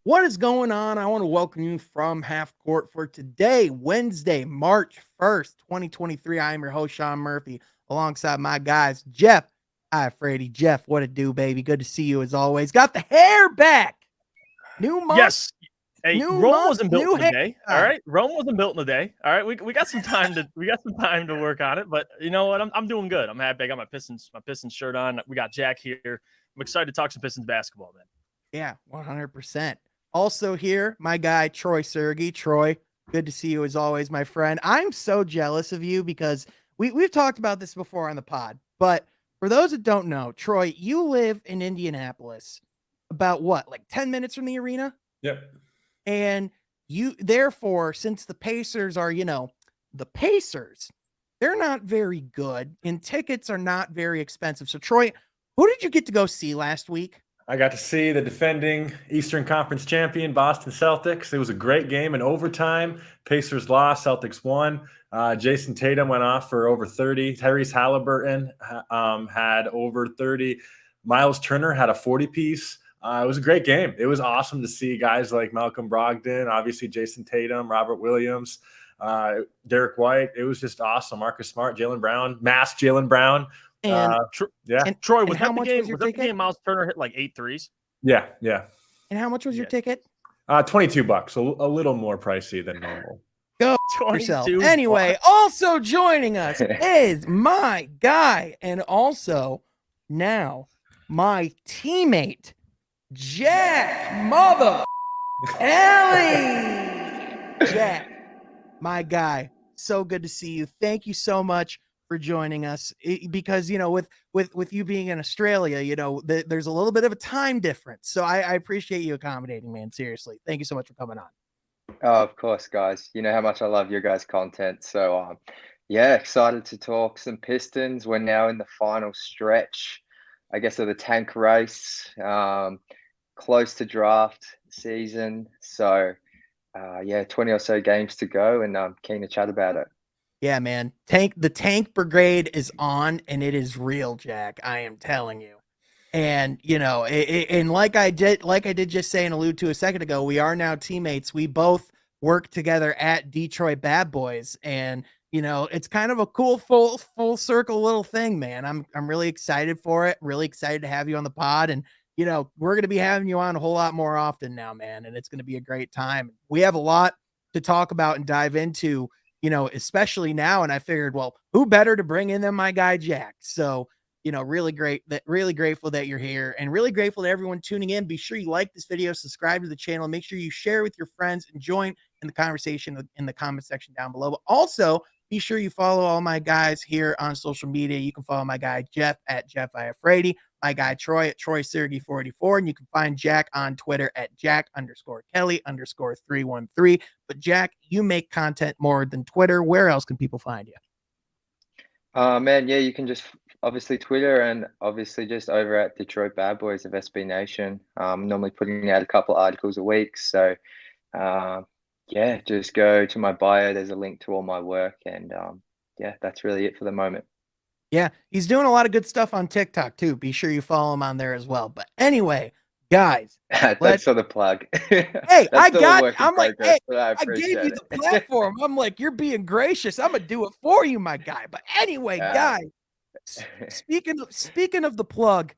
What is going on? I want to welcome you from Half Court for today, Wednesday, March 1st, 2023. I am your host, Sean Murphy, alongside my guys, Jeff. Hi, Freddie. Jeff, what it do, baby? Good to see you as always. Got the hair back. New month, Yes. Hey, Rome wasn't built new in a hair. day. All right. Rome wasn't built in a day. All right. We got some time to work on it. But you know what? I'm doing good. I'm happy. I got my Pistons shirt on. We got Jack here. I'm excited to talk some Pistons basketball, man. Yeah, 100%. Also here, my guy, Troy Sergey. Troy, good to see you as always, my friend. I'm so jealous of you because we've talked about this before on the pod. But for those that don't know, Troy, you live in Indianapolis about what, like 10 minutes from the arena? Yep. And you, therefore, since the Pacers are, the Pacers, they're not very good and tickets are not very expensive. So, Troy, who did you get to go see last week? I got to see the defending Eastern Conference champion, Boston Celtics. It was a great game in overtime. Pacers lost, Celtics won. Jason Tatum went off for over 30. Tyrese Halliburton had over 30. Miles Turner had a 40-piece. It was a great game. It was awesome to see guys like Malcolm Brogdon, obviously Jason Tatum, Robert Williams, Derek White. It was just awesome. Marcus Smart, Jaylen Brown, masked Jaylen Brown. And And Troy, was that the game? Was that the game Miles Turner hit like 8 threes? Yeah. And how much was your ticket? $22, a little more pricey than normal. Go yourself. Anyway, also joining us is my guy and also now my teammate, Jack Mother Ellie. Jack, my guy, so good to see you. Thank you so much for joining us because, with you being in Australia, there's a little bit of a time difference. So I appreciate you accommodating, man. Seriously. Thank you so much for coming on. Oh, of course, guys. You know how much I love your guys' content. So, yeah, excited to talk some Pistons. We're now in the final stretch, I guess, of the tank race, close to draft season. So, 20 or so games to go, and I'm keen to chat about it. Yeah, man. The tank brigade is on, and it is real, Jack. I am telling you. And and like I did just say and allude to a second ago, we are now teammates. We both work together at Detroit Bad Boys, and it's kind of a cool full circle little thing, man. I'm really excited for it. Really excited to have you on the pod, and we're gonna be having you on a whole lot more often now, man. And it's gonna be a great time. We have a lot to talk about and dive into, especially now. And I figured, well, who better to bring in than my guy Jack? So, really grateful that you're here and really grateful to everyone tuning in. Be sure you like this video, subscribe to the channel, make sure you share with your friends and join in the conversation in the comment section down below. But also be sure you follow all my guys here on social media. You can follow my guy Jeff at Jeff Iafrady, my guy Troy at Troy Sergey 44, and you can find Jack on Twitter at Jack_Kelly_313. But Jack, you make content more than Twitter. Where else can people find you? Man, yeah, you can just obviously Twitter and obviously just over at Detroit Bad Boys of SB Nation. Normally putting out a couple articles a week. So, just go to my bio. There's a link to all my work. And that's really it for the moment. Yeah, he's doing a lot of good stuff on TikTok too. Be sure you follow him on there as well. But anyway, guys, that's for the plug. Hey, hey, I gave you the platform. I'm like, you're being gracious. I'm gonna do it for you, my guy. But anyway, guys, speaking of the plug,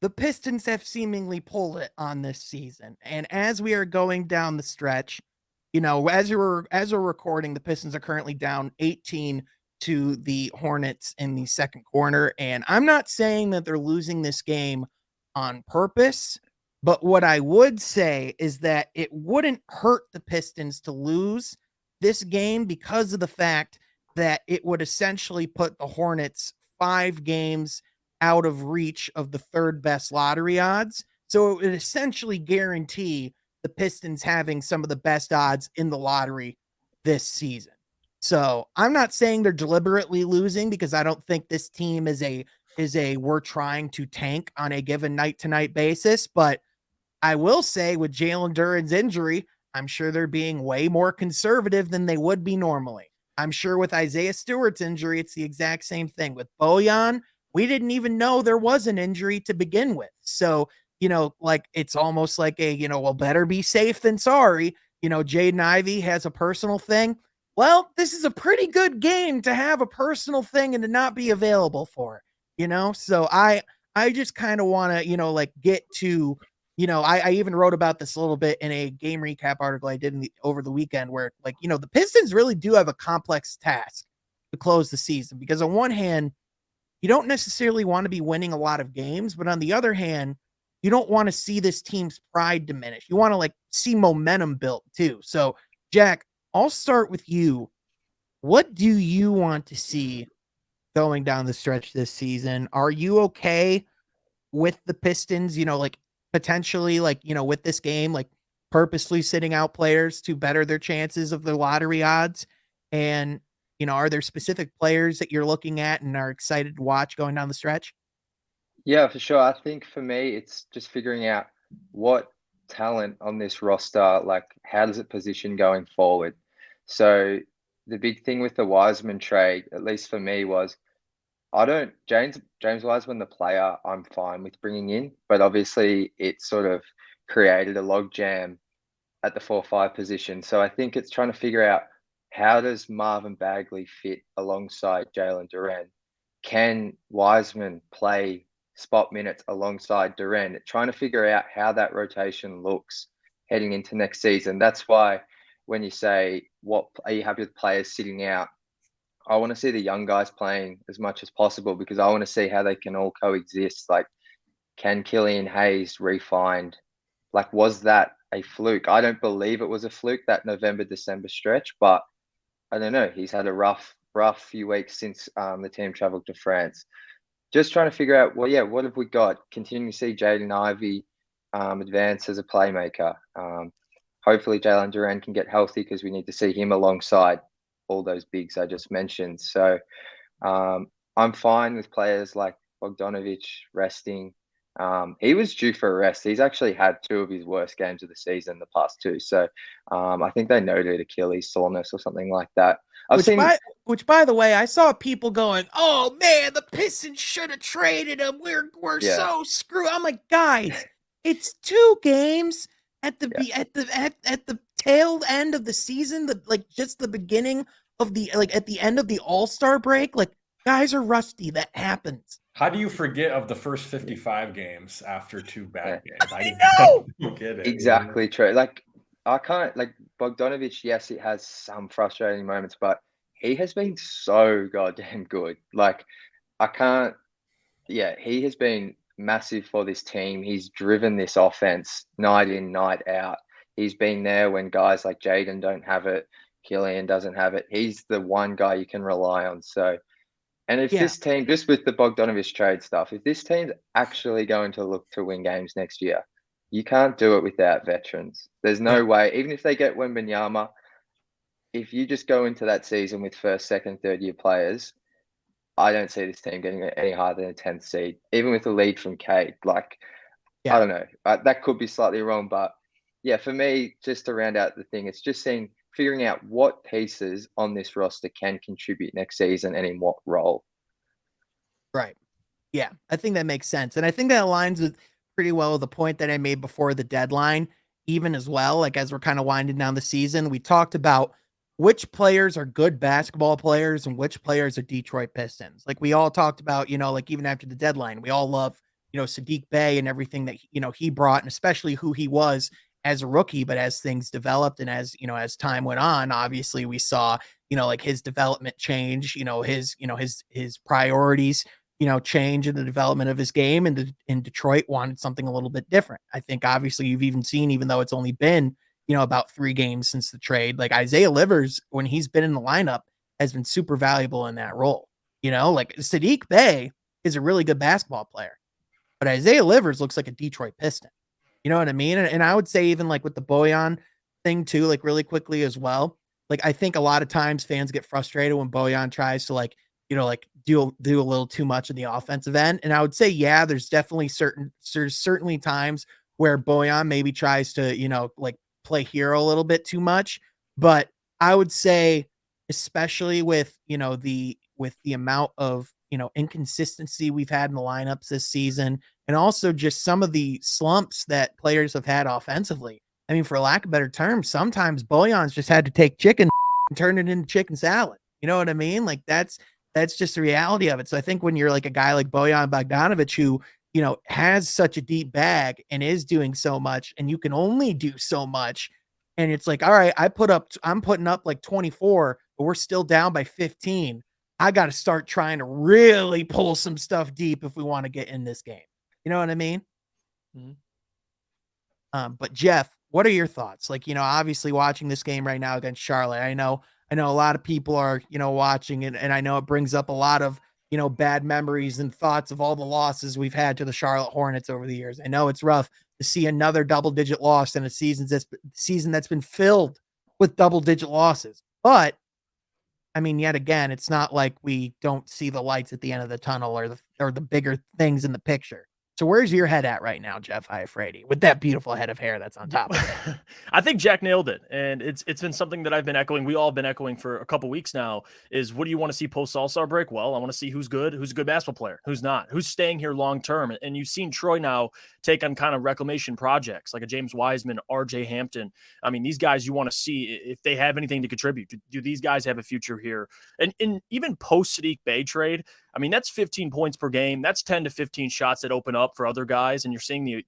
the Pistons have seemingly pulled it on this season. And as we are going down the stretch, as we're recording, the Pistons are currently down 18 to the Hornets in the second quarter. And I'm not saying that they're losing this game on purpose, but what I would say is that it wouldn't hurt the Pistons to lose this game because of the fact that it would essentially put the Hornets 5 games out of reach of the third best lottery odds. So it would essentially guarantee the Pistons having some of the best odds in the lottery this season. So I'm not saying they're deliberately losing because I don't think this team is a we're trying to tank on a given night-to-night basis. But I will say with Jalen Duren's injury, I'm sure they're being way more conservative than they would be normally. I'm sure with Isaiah Stewart's injury, it's the exact same thing. With Bojan, we didn't even know there was an injury to begin with. So like it's almost like a, well, better be safe than sorry. Jaden Ivey has a personal thing. Well, this is a pretty good game to have a personal thing and to not be available for, So I just kind of want to, like get to, I even wrote about this a little bit in a game recap article I did over the weekend where like, the Pistons really do have a complex task to close the season because on one hand, you don't necessarily want to be winning a lot of games, but on the other hand, you don't want to see this team's pride diminish. You want to like see momentum built too. So, Jack, I'll start with you. What do you want to see going down the stretch this season? Are you okay with the Pistons, like potentially like, with this game, like purposely sitting out players to better their chances of the lottery odds? And, are there specific players that you're looking at and are excited to watch going down the stretch? Yeah, for sure. I think for me, it's just figuring out what talent on this roster, like how does it position going forward? So the big thing with the Wiseman trade, at least for me, was James Wiseman, the player, I'm fine with bringing in, but obviously it sort of created a logjam at the 4-5 position. So I think it's trying to figure out how does Marvin Bagley fit alongside Jalen Duren? Can Wiseman play spot minutes alongside Duren? Trying to figure out how that rotation looks heading into next season. That's why when you say, what are you happy with players sitting out? I want to see the young guys playing as much as possible because I want to see how they can all coexist. Like, can Killian Hayes re-find? Like, was that a fluke? I don't believe it was a fluke, that November-December stretch, but I don't know. He's had a rough few weeks since the team traveled to France. Just trying to figure out, well, yeah, what have we got? Continuing to see Jaden Ivey advance as a playmaker. Hopefully Jalen Duren can get healthy because we need to see him alongside all those bigs I just mentioned. So I'm fine with players like Bogdanovic resting. He was due for a rest. He's actually had 2 of his worst games of the season, the past 2. So I think they noted Achilles soreness or something like that. Which by the way, I saw people going, "Oh man, the Pistons should have traded him. We're so screwed." I'm like, guys, it's 2 games at the tail end of the season, just the beginning of the at the end of the All-Star break. Like, guys are rusty. That happens. How do you forget of the first 55 games after 2 bad games? I know. Don't get it. Exactly true. Like, I can't, like, Bogdanovic, yes, it has some frustrating moments, but he has been so goddamn good. Like, he has been massive for this team. He's driven this offense night in, night out. He's been there when guys like Jaden don't have it, Killian doesn't have it. He's the one guy you can rely on. So, and if this team, just with the Bogdanovic trade stuff, if this team's actually going to look to win games next year, you can't do it without veterans. There's no way, even if they get Wembanyama, if you just go into that season with first, second, third year players, I don't see this team getting any higher than a 10th seed, even with the lead from Cade. Like, I don't know. That could be slightly wrong, but yeah, for me, just to round out the thing, it's just figuring out what pieces on this roster can contribute next season and in what role. Right. Yeah, I think that makes sense. And I think that aligns with pretty well with the point that I made before the deadline, even as well. Like, as we're kind of winding down the season, we talked about which players are good basketball players and which players are Detroit Pistons. Like, we all talked about, like even after the deadline, we all love, Saddiq Bey and everything that, he brought, and especially who he was as a rookie. But as things developed and as, as time went on, obviously we saw, like his development change, his priorities, change in the development of his game. And in Detroit wanted something a little bit different. I think obviously you've even seen, even though it's only been, about 3 games since the trade, like Isaiah Livers, when he's been in the lineup, has been super valuable in that role. Like Saddiq Bey is a really good basketball player, but Isaiah Livers looks like a Detroit Piston. You know what I mean? And I would say even like with the Bojan thing too, like really quickly as well. Like, I think a lot of times fans get frustrated when Bojan tries to do a little too much in the offensive end. And I would say, yeah, there's certainly times where Bojan maybe tries to, play hero a little bit too much. But I would say, especially with, with the amount of, inconsistency we've had in the lineups this season, and also just some of the slumps that players have had offensively. I mean, for lack of better terms, sometimes Bojan's just had to take chicken and turn it into chicken salad. You know what I mean? Like that's just the reality of it. So I think when you're like a guy like Bojan Bogdanovic who, has such a deep bag and is doing so much, and you can only do so much. And it's like, all right, I'm putting up like 24, but we're still down by 15. I got to start trying to really pull some stuff deep if we want to get in this game. You know what I mean? Mm-hmm. But Jeff, what are your thoughts? Like, obviously watching this game right now against Charlotte, I know a lot of people are, watching it, and I know it brings up a lot of, bad memories and thoughts of all the losses we've had to the Charlotte Hornets over the years. I know it's rough to see another double-digit loss in a season that's been filled with double-digit losses. But I mean, yet again, it's not like we don't see the lights at the end of the tunnel or the bigger things in the picture. So where's your head at right now, Jeff Iafrate, with that beautiful head of hair that's on top of it? I think Jack nailed it. And it's been something that I've been echoing. We all have been echoing for a couple weeks now is what do you want to see post All-Star break? Well, I want to see who's good, who's a good basketball player, who's not, who's staying here long-term. And you've seen Troy now take on kind of reclamation projects like a James Wiseman, RJ Hampton. I mean, these guys you want to see if they have anything to contribute. Do these guys have a future here? And even post-Saddiq Bey trade, I mean, that's 15 points per game. That's 10 to 15 shots that open up for other guys. And you're seeing the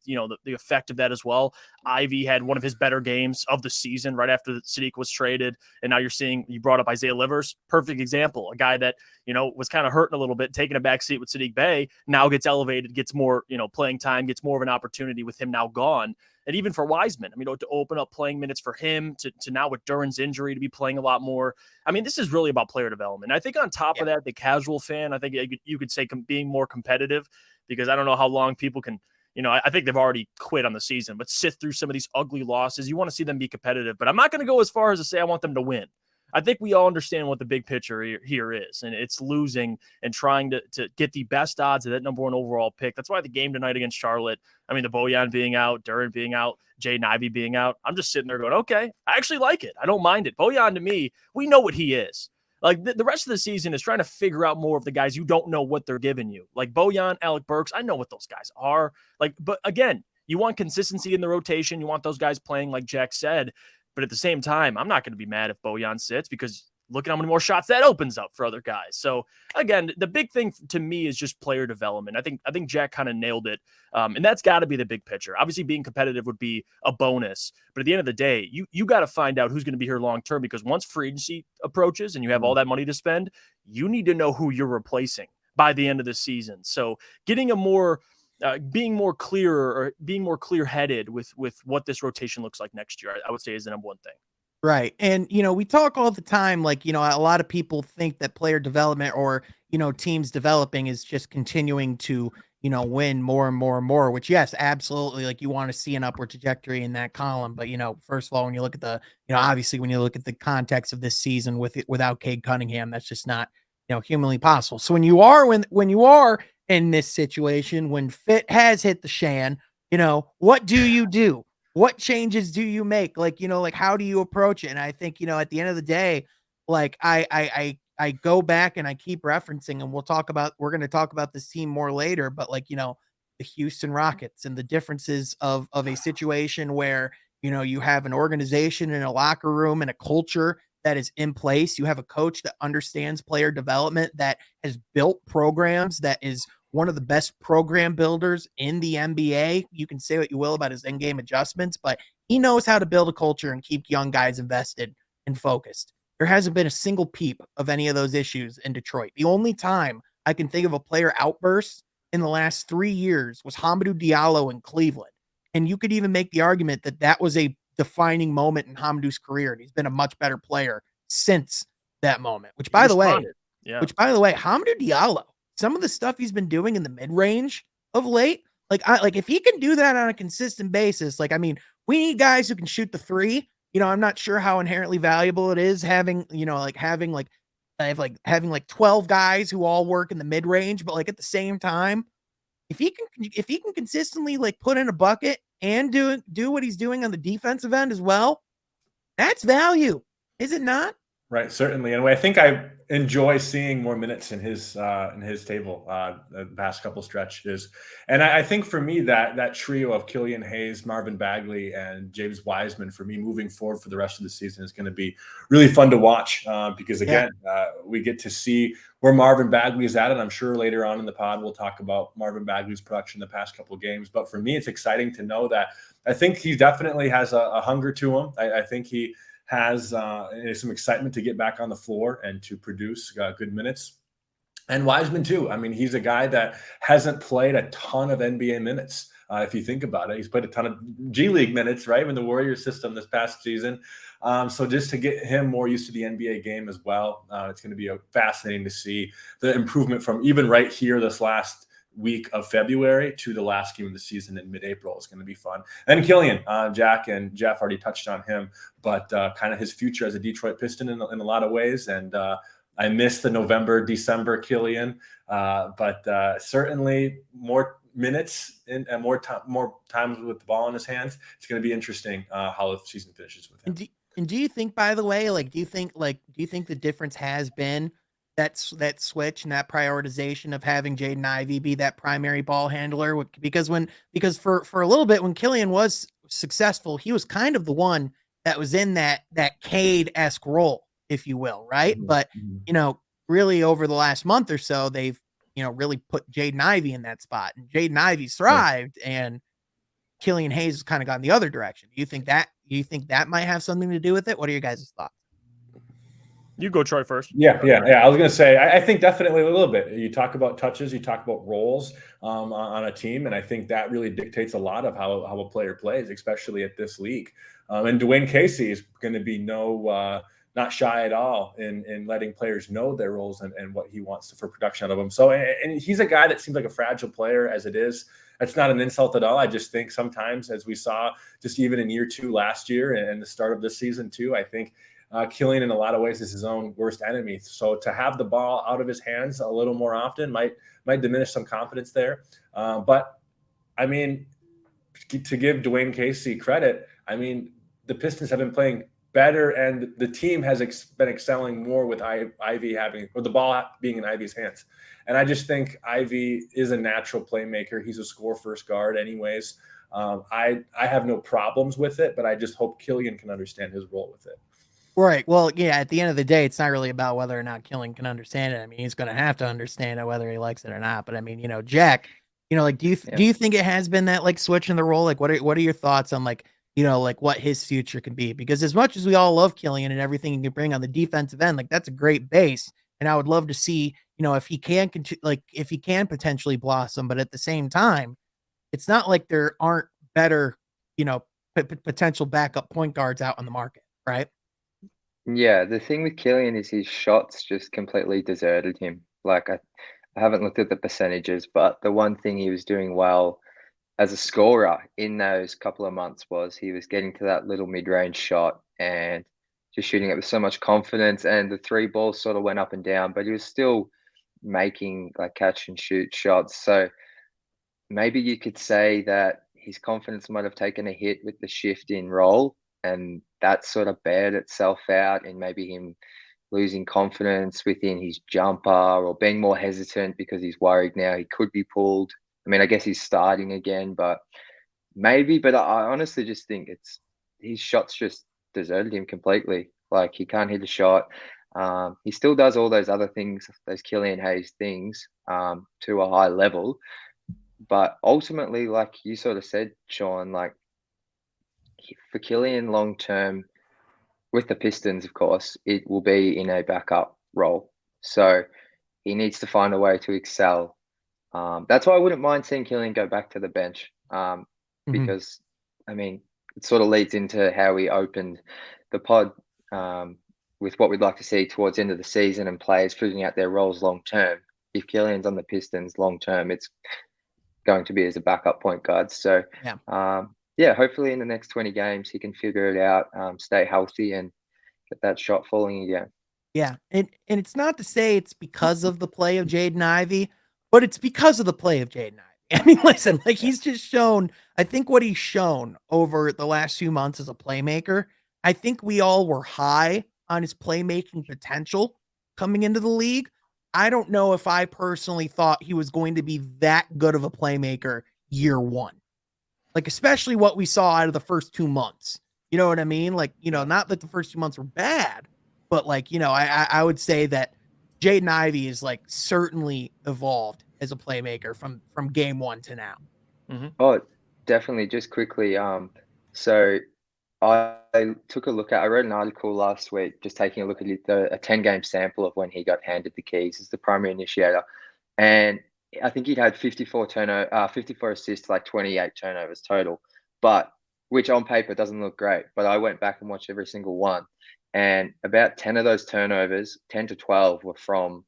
effect of that as well. Ivy had one of his better games of the season right after Saddiq was traded. And now you brought up Isaiah Livers, perfect example. A guy that, was kind of hurting a little bit, taking a back seat with Saddiq Bey, now gets elevated, gets more, playing time, gets more of an opportunity with him now gone. And even for Wiseman, I mean, to open up playing minutes for him to now with Duran's injury to be playing a lot more. I mean, this is really about player development. I think on top of that, the casual fan, I think you could say being more competitive, because I don't know how long people can, I think they've already quit on the season, but sit through some of these ugly losses. You want to see them be competitive, but I'm not going to go as far as to say I want them to win. I think we all understand what the big picture here is, and it's losing and trying to get the best odds of that number 1 overall pick. That's why the game tonight against Charlotte, I mean, the Bojan being out, Duran being out, Jaden Ivey being out, I'm just sitting there going, okay, I actually like it. I don't mind it. Bojan, to me, we know what he is. Like the rest of the season is trying to figure out more of the guys you don't know what they're giving you. Like Bojan, Alec Burks, I know what those guys are. Like, but again, you want consistency in the rotation. You want those guys playing like Jack said. But at the same time, I'm not going to be mad if Bojan sits, because look at how many more shots that opens up for other guys. So again, the big thing to me is just player development. I think Jack kind of nailed it. And that's got to be the big picture. Obviously being competitive would be a bonus, but at the end of the day, you got to find out who's going to be here long-term, because once free agency approaches and you have all that money to spend, you need to know who you're replacing by the end of the season. So getting being more clear-headed with what this rotation looks like next year, I would say is the number one thing. Right. And, we talk all the time, like, a lot of people think that player development or, teams developing is just continuing to, win more and more and more, which, yes, absolutely. Like, you want to see an upward trajectory in that column. But, first of all, when you look at obviously when you look at the context of this season without Cade Cunningham, that's just not, humanly possible. So when you are in this situation, when fit has hit the shan, what do you do? What changes do you make? Like, how do you approach it? And I think, at the end of the day, like I go back and I keep referencing, and we're going to talk about this team more later, but like, the Houston Rockets and the differences of a situation where, you have an organization and a locker room and a culture that is in place. You have a coach that understands player development, that has built programs, that is one of the best program builders in the NBA. You can say what you will about his in-game adjustments, but he knows how to build a culture and keep young guys invested and focused. There hasn't been a single peep of any of those issues in Detroit. The only time I can think of a player outburst in the last 3 years was Hamidou Diallo in Cleveland. And you could even make the argument that was a defining moment in Hamidou's career, and he's been a much better player since that moment, which by the way, Hamidou Diallo, some of the stuff he's been doing in the mid-range of late, like if he can do that on a consistent basis, like, I mean, we need guys who can shoot the three. I'm not sure how inherently valuable it is having 12 guys who all work in the mid-range, but like at the same time, if he can consistently like put in a bucket and do what he's doing on the defensive end as well, that's value, is it not? Right, certainly, and I think I enjoy seeing more minutes in his table the past couple stretches, and I think for me that trio of Killian Hayes, Marvin Bagley, and James Wiseman for me moving forward for the rest of the season is going to be really fun to watch because again we get to see where Marvin Bagley is at, and I'm sure later on in the pod we'll talk about Marvin Bagley's production the past couple of games. But for me, it's exciting to know that I think he definitely has a hunger to him. I think he has some excitement to get back on the floor and to produce good minutes. And Wiseman too. I mean, he's a guy that hasn't played a ton of NBA minutes. If you think about it, he's played a ton of G League minutes, right, in the Warriors system this past season. So just to get him more used to the NBA game as well, it's going to be fascinating to see the improvement from even right here this last week of February to the last game of the season in mid-April is going to be fun. And Killian, Jack and Jeff already touched on him, but kind of his future as a Detroit Piston in a lot of ways. And I miss the November, December Killian, but certainly more minutes and more times with the ball in his hands. It's going to be interesting how the season finishes with him. And do you think, by the way, do you think the difference has been that switch and that prioritization of having Jaden Ivey be that primary ball handler? Because for a little bit when Killian was successful, he was kind of the one that was in that Cade-esque role, if you will, right? Mm-hmm. But really over the last month or so, they've really put Jaden Ivey in that spot, and Jaden Ivey's thrived, and Killian Hayes has kind of gone the other direction. Do you think that might have something to do with it? What are your guys' thoughts? You go, Troy, first. Yeah. I was going to say, I think definitely a little bit. You talk about touches, you talk about roles on a team, and I think that really dictates a lot of how a player plays, especially at this league. And Dwayne Casey is going to be not shy at all in letting players know their roles and what he wants for production out of them. So, and he's a guy that seems like a fragile player as it is. That's not an insult at all. I just think sometimes, as we saw just even in year 2 last year and the start of this season too, I think Killian in a lot of ways is his own worst enemy. So to have the ball out of his hands a little more often might diminish some confidence there. But I mean, to give Dwayne Casey credit, I mean, the Pistons have been playing better, and the team has been excelling more with Ivey the ball being in Ivey's hands. And I just think Ivey is a natural playmaker. He's a score-first guard anyways. I have no problems with it, but I just hope Killian can understand his role with it. Right. Well, yeah, at the end of the day, it's not really about whether or not Killian can understand it. I mean, he's going to have to understand it whether he likes it or not. But I mean, Jack, do you think it has been that switch in the role? What are your thoughts on what his future can be? Because as much as we all love Killian and everything he can bring on the defensive end, that's a great base. And I would love to see, if he can potentially blossom, but at the same time, it's not like there aren't better, potential backup point guards out on the market. Right. Yeah, the thing with Killian is his shots just completely deserted him. I haven't looked at the percentages, but the one thing he was doing well as a scorer in those couple of months was he was getting to that little mid-range shot and just shooting it with so much confidence, and the 3 balls sort of went up and down, but he was still making catch and shoot shots. So maybe you could say that his confidence might have taken a hit with the shift in role, and that sort of bared itself out in maybe him losing confidence within his jumper or being more hesitant because he's worried now he could be pulled. I mean, I guess he's starting again, but I honestly just think his shots just deserted him completely. He can't hit a shot. He still does all those other things, those Killian Hayes things, to a high level. But ultimately, like you sort of said, Sean, for Killian long term with the Pistons, of course, it will be in a backup role. So he needs to find a way to excel. That's why I wouldn't mind seeing Killian go back to the bench, because, I mean, it sort of leads into how we opened the pod with what we'd like to see towards the end of the season and players figuring out their roles long term. If Killian's on the Pistons long term, it's going to be as a backup point guard. So, hopefully in the next 20 games, he can figure it out, stay healthy, and get that shot falling again. Yeah, and it's not to say it's because of the play of Jaden Ivey, but it's because of the play of Jaden Ivey. I mean, listen, he's just shown, I think what he's shown over the last few months as a playmaker, I think we all were high on his playmaking potential coming into the league. I don't know if I personally thought he was going to be that good of a playmaker year one. Like, especially what we saw out of the first 2 months. You know what I mean? Like, not that the first 2 months were bad, but like, I would say that Jaden Ivey is like certainly evolved as a playmaker from game one to now. Mm-hmm. Oh, definitely. Just quickly, so I took a look at. I wrote an article last week, just taking a look at a 10-game sample of when he got handed the keys as the primary initiator, and I think he'd had 54 assists, like 28 turnovers total, but which on paper doesn't look great. But I went back and watched every single one, and about 10 of those turnovers, 10 to 12, were from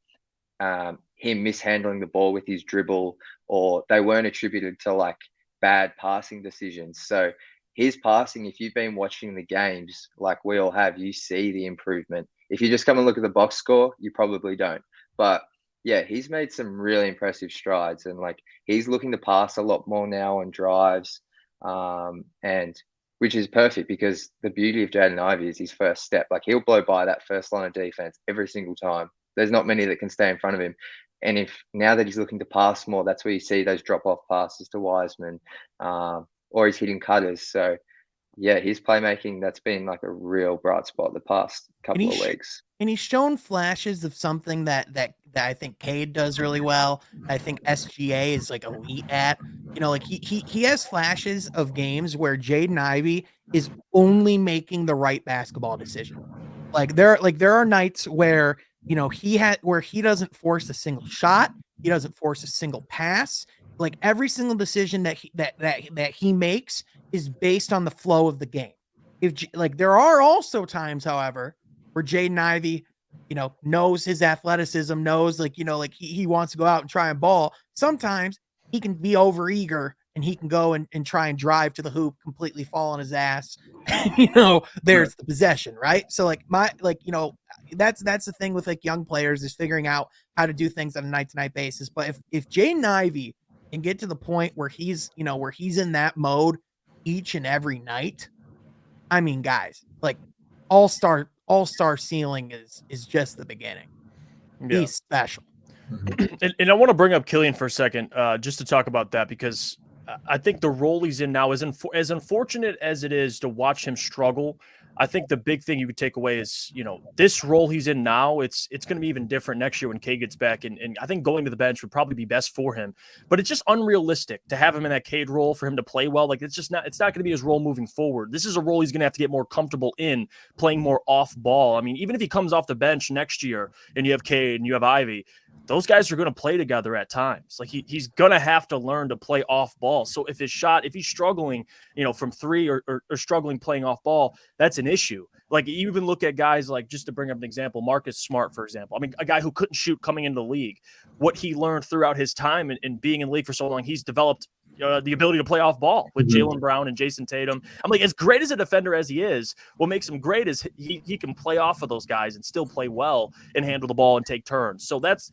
him mishandling the ball with his dribble, or they weren't attributed to like bad passing decisions. So his passing, if you've been watching the games like we all have, you see the improvement. If you just come and look at the box score, you probably don't. But yeah, he's made some really impressive strides, and like he's looking to pass a lot more now on drives, and which is perfect because the beauty of Jaden Ivey is his first step. Like he'll blow by that first line of defense every single time. There's not many that can stay in front of him. And if now that he's looking to pass more, that's where you see those drop-off passes to Wiseman, or he's hitting cutters. So, yeah, his playmaking, that's been like a real bright spot the past couple of weeks. And he's shown flashes of something that I think Cade does really well. I think SGA is like elite at. Like he has flashes of games where Jaden Ivey is only making the right basketball decision. Like there are nights where he doesn't force a single shot, he doesn't force a single pass. Like every single decision that he makes is based on the flow of the game. There are also times, however, where Jaden Ivey, knows his athleticism, knows he wants to go out and try and ball. Sometimes he can be overeager and he can go and try and drive to the hoop, completely fall on his ass. There's the possession, right? So that's the thing with like young players, is figuring out how to do things on a night-to-night basis. But if Jaden Ivey can get to the point where he's in that mode each and every night, I mean, guys, like all-star ceiling is just the beginning. Yeah. He's special. And I want to bring up Killian for a second, just to talk about that, because I think the role he's in now is as unfortunate as it is to watch him struggle. I think the big thing you could take away is, this role he's in now, it's going to be even different next year when Cade gets back. And I think going to the bench would probably be best for him. But it's just unrealistic to have him in that Cade role for him to play well. Like it's not going to be his role moving forward. This is a role he's going to have to get more comfortable in, playing more off ball. I mean, even if he comes off the bench next year and you have Cade and you have Ivey, those guys are going to play together at times. Like he's going to have to learn to play off ball. So if he's struggling, from three or struggling playing off ball, that's an issue. Like you even look at guys like, just to bring up an example, Marcus Smart, for example. I mean, a guy who couldn't shoot coming into the league. What he learned throughout his time and being in the league for so long, he's developed the ability to play off ball with Jaylen Brown and Jason Tatum. I'm like, as great as a defender as he is, what makes him great is he can play off of those guys and still play well and handle the ball and take turns. So that's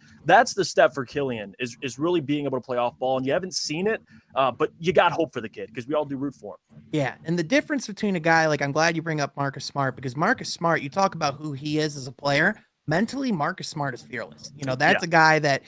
the step for Killian, is really being able to play off ball. And you haven't seen it, but you got hope for the kid because we all do root for him. Yeah, and the difference between a guy like, I'm glad you bring up Marcus Smart, because Marcus Smart, you talk about who he is as a player. Mentally, Marcus Smart is fearless. That's a guy that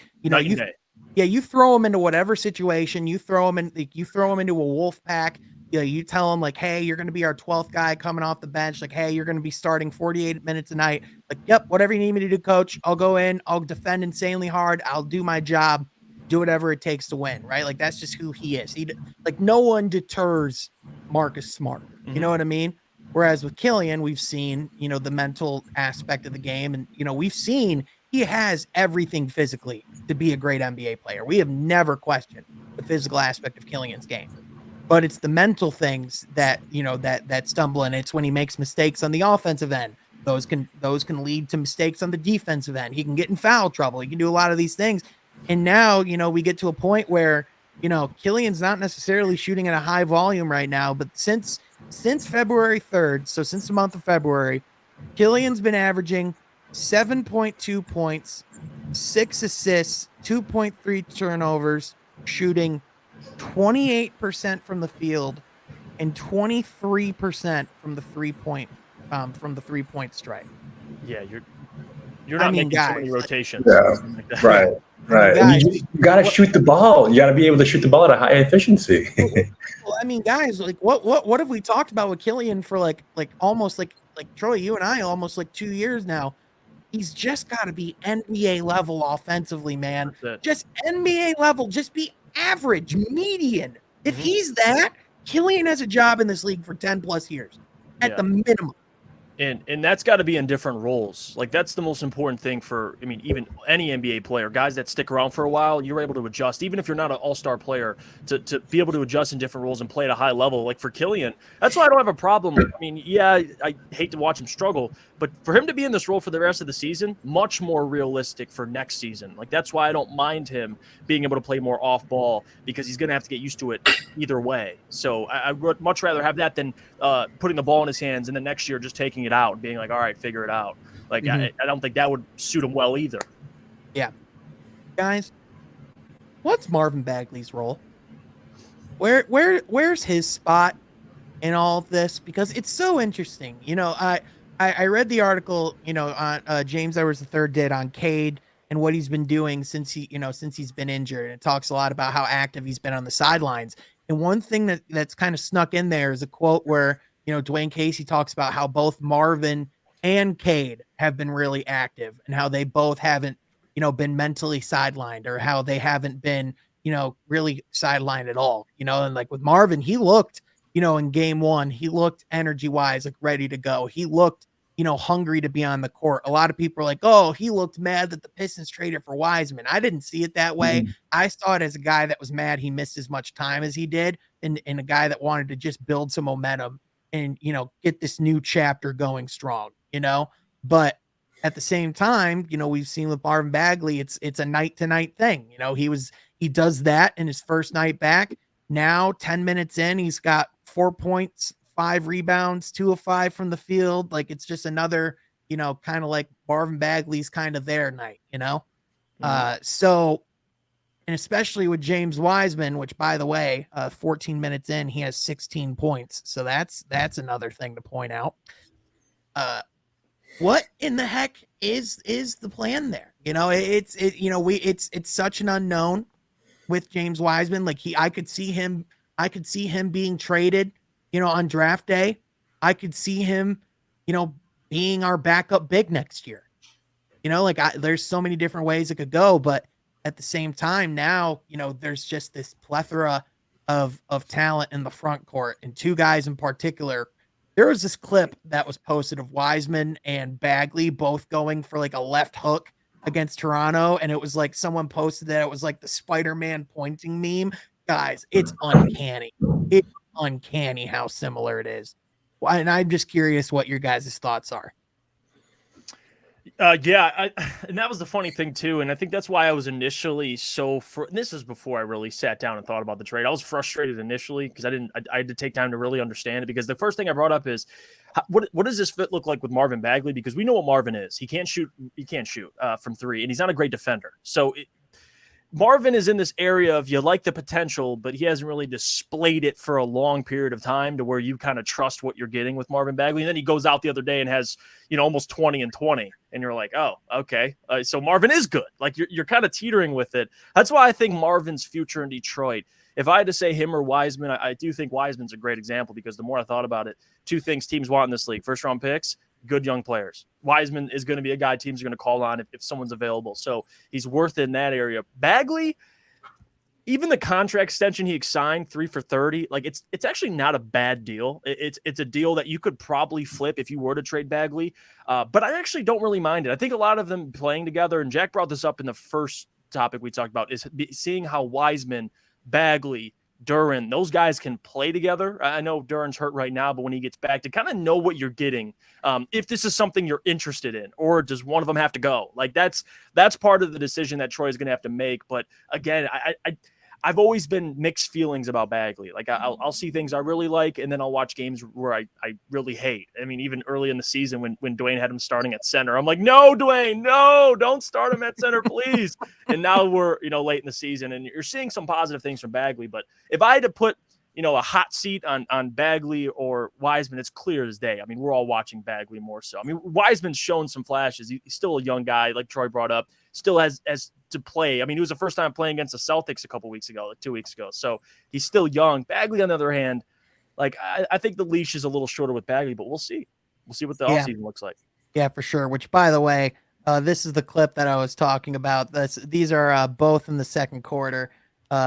you throw him into whatever situation, you throw him into a wolf pack. You tell him like, hey, you're going to be our 12th guy coming off the bench. Like, hey, you're going to be starting 48 minutes a night. Like, yep, whatever you need me to do, coach. I'll go in. I'll defend insanely hard. I'll do my job. Do whatever it takes to win, right? Like that's just who he is. No one deters Marcus Smart. You know what I mean? Whereas with Killian, we've seen, the mental aspect of the game, and we've seen he has everything physically to be a great NBA player. We have never questioned the physical aspect of Killian's game, but it's the mental things that that stumble, and it's when he makes mistakes on the offensive end. Those can lead to mistakes on the defensive end. He can get in foul trouble. He can do a lot of these things. And now, we get to a point where, Killian's not necessarily shooting at a high volume right now, but since February 3rd, so since the month of February, Killian's been averaging 7.2 points, 6 assists, 2.3 turnovers, shooting 28% from the field and 23% from the 3-point strike. Yeah, you're not making so many rotations. Yeah, like right. Right. Guys, you got to shoot the ball. You got to be able to shoot the ball at a high efficiency. Well, I mean, guys, like what have we talked about with Killian for like almost like Troy, you and I almost like 2 years now. He's just got to be NBA level offensively, man. Just NBA level, just be average, median. If he's that, Killian has a job in this league for 10 plus years at the minimum. And that's got to be in different roles. Like that's the most important thing for, I mean, even any NBA player, guys that stick around for a while, you're able to adjust, even if you're not an all-star player, to be able to adjust in different roles and play at a high level. Like for Killian, that's why I don't have a problem. I mean, yeah, I hate to watch him struggle, but for him to be in this role for the rest of the season, much more realistic for next season. Like that's why I don't mind him being able to play more off ball, because he's going to have to get used to it either way. So I would much rather have that than putting the ball in his hands and then next year just taking it out and being like, all right, figure it out. Like, I don't think that would suit him well either. Yeah. Guys, what's Marvin Bagley's role? Where's his spot in all of this? Because it's so interesting. You know, I read the article, you know, on James Edwards III did on Cade and what he's been doing since he's been injured. And it talks a lot about how active he's been on the sidelines. And one thing that's kind of snuck in there is a quote where, you know, Dwayne Casey talks about how both Marvin and Cade have been really active and how they both haven't, you know, been mentally sidelined, or how they haven't been, you know, really sidelined at all, you know. And like with Marvin, he looked, you know, in game one, he looked energy wise, like ready to go. He looked, you know, hungry to be on the court. A lot of people are like, oh, he looked mad that the Pistons traded for Wiseman. I didn't see it that way. I saw it as a guy that was mad he missed as much time as he did, and a guy that wanted to just build some momentum and, you know, get this new chapter going strong, you know. But at the same time, you know, we've seen with Marvin Bagley, it's a night to night thing. You know, he does that in his first night back. Now 10 minutes in, he's got 4 points, 5 rebounds, 2 of 5 from the field. Like it's just another, you know, kind of like Marvin Bagley's kind of their night, you know? So, and especially with James Wiseman, which by the way, 14 minutes in, he has 16 points. So that's another thing to point out. What in the heck is the plan there? You know, it's such an unknown with James Wiseman. Like I could see him being traded, you know, on draft day. I could see him, you know, being our backup big next year. You know, like there's so many different ways it could go, but at the same time now, you know, there's just this plethora of talent in the front court, and 2 guys in particular. There was this clip that was posted of Wiseman and Bagley both going for like a left hook against Toronto, and it was like someone posted that it was like the Spider-Man pointing meme. Guys, it's uncanny. It's uncanny how similar it is. And I'm just curious what your guys' thoughts are. And that was the funny thing too, and I think that's why I was initially this is before I really sat down and thought about the trade. I was frustrated initially because I had to take time to really understand it, because the first thing I brought up is what does this fit look like with Marvin Bagley, because we know what Marvin is. He can't shoot from 3, and he's not a great defender. So Marvin is in this area of, you like the potential, but he hasn't really displayed it for a long period of time to where you kind of trust what you're getting with Marvin Bagley. And then he goes out the other day and has, you know, almost 20 and 20. And you're like, oh, okay. So Marvin is good. Like you're kind of teetering with it. That's why I think Marvin's future in Detroit, if I had to say him or Wiseman, I do think Wiseman's a great example, because the more I thought about it, 2 things teams want in this league: first round picks, good young players. Wiseman is going to be a guy teams are going to call on if someone's available. So he's worth it in that area. Bagley, even the contract extension he signed, 3 for $30, like it's actually not a bad deal. It's a deal that you could probably flip if you were to trade Bagley. But I actually don't really mind it. I think a lot of them playing together, and Jack brought this up in the first topic we talked about, is seeing how Wiseman, Bagley, Duren, those guys can play together. I know Duren's hurt right now, but when he gets back, to kind of know what you're getting, if this is something you're interested in, or does one of them have to go? Like that's part of the decision that Troy's going to have to make. But again, I've always been mixed feelings about Bagley. Like I'll see things I really like, and then I'll watch games where I really hate. I mean, even early in the season when Dwayne had him starting at center, I'm like, no, Dwayne, no, don't start him at center, please. And now we're, you know, late in the season, and you're seeing some positive things from Bagley. But if I had to put a hot seat on Bagley or Wiseman, it's clear as day. I mean, we're all watching Bagley more so. I mean, Wiseman's shown some flashes. He's still a young guy, like Troy brought up, still has to play. I mean, it was the first time playing against the Celtics a couple weeks ago, like 2 weeks ago. So he's still young. Bagley, on the other hand, like I think the leash is a little shorter with Bagley, but we'll see. We'll see what the offseason looks like. Yeah, for sure. Which, by the way, this is the clip that I was talking about. These are both in the second quarter.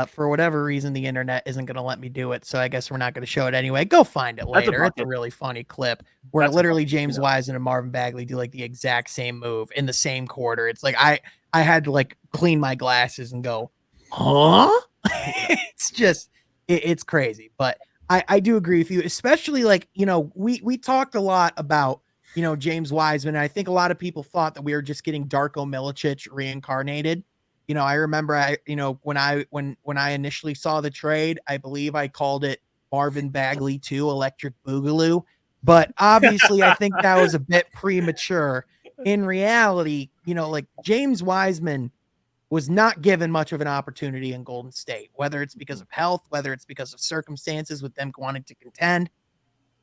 For whatever reason, the internet isn't going to let me do it, so I guess we're not going to show it anyway. Go find it later. It's a really funny clip where literally James Wiseman and Marvin Bagley do like the exact same move in the same quarter. It's like I had to like clean my glasses and go, huh? It's just it's crazy. But I do agree with you, especially like, we talked a lot about, James Wiseman. And I think a lot of people thought that we were just getting Darko Milicic reincarnated. I remember when I initially saw the trade, I believe I called it Marvin Bagley 2 Electric Boogaloo. But obviously I think that was a bit premature. In reality, like James Wiseman was not given much of an opportunity in Golden State, whether it's because of health, whether it's because of circumstances with them wanting to contend.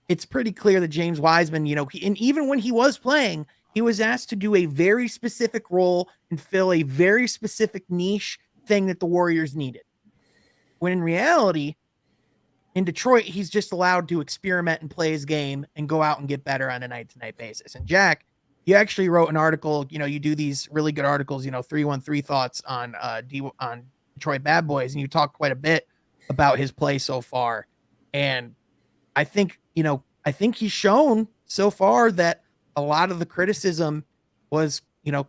It's pretty clear that James Wiseman, and even when he was playing, he was asked to do a very specific role and fill a very specific niche thing that the Warriors needed. When in reality, in Detroit, he's just allowed to experiment and play his game and go out and get better on a night-to-night basis. And Jack, you actually wrote an article, you do these really good articles, 313 thoughts on Detroit Bad Boys, and you talk quite a bit about his play so far. And I think he's shown so far that a lot of the criticism was,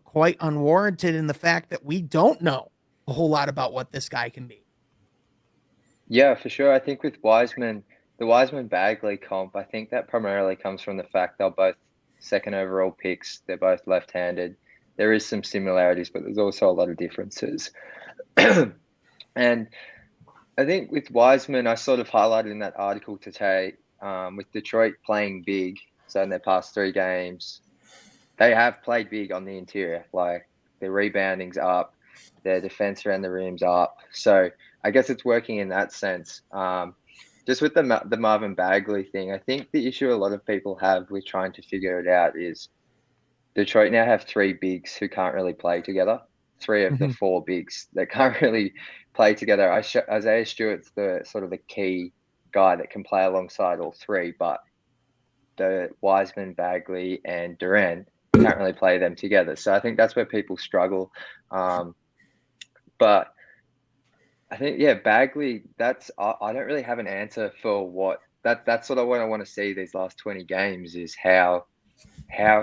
quite unwarranted in the fact that we don't know a whole lot about what this guy can be. Yeah, for sure. I think with Wiseman, the Wiseman-Bagley comp, I think that primarily comes from the fact they're both second overall picks. They're both left-handed. There is some similarities, but there's also a lot of differences. And I think with Wiseman, I sort of highlighted in that article today, with Detroit playing big, so in their past 3 games, they have played big on the interior. Like their rebounding's up, their defense around the rim's up. So I guess it's working in that sense. Just with the Marvin Bagley thing, I think the issue a lot of people have with trying to figure it out is Detroit now have 3 bigs who can't really play together. 3 of the 4 bigs that can't really play together. Isaiah Stewart's the sort of the key guy that can play alongside all 3, but the Wiseman, Bagley, and Durant can't really play them together. So I think that's where people struggle. But I think, Bagley, I don't really have an answer for what that's sort of what I want to see these last 20 games is how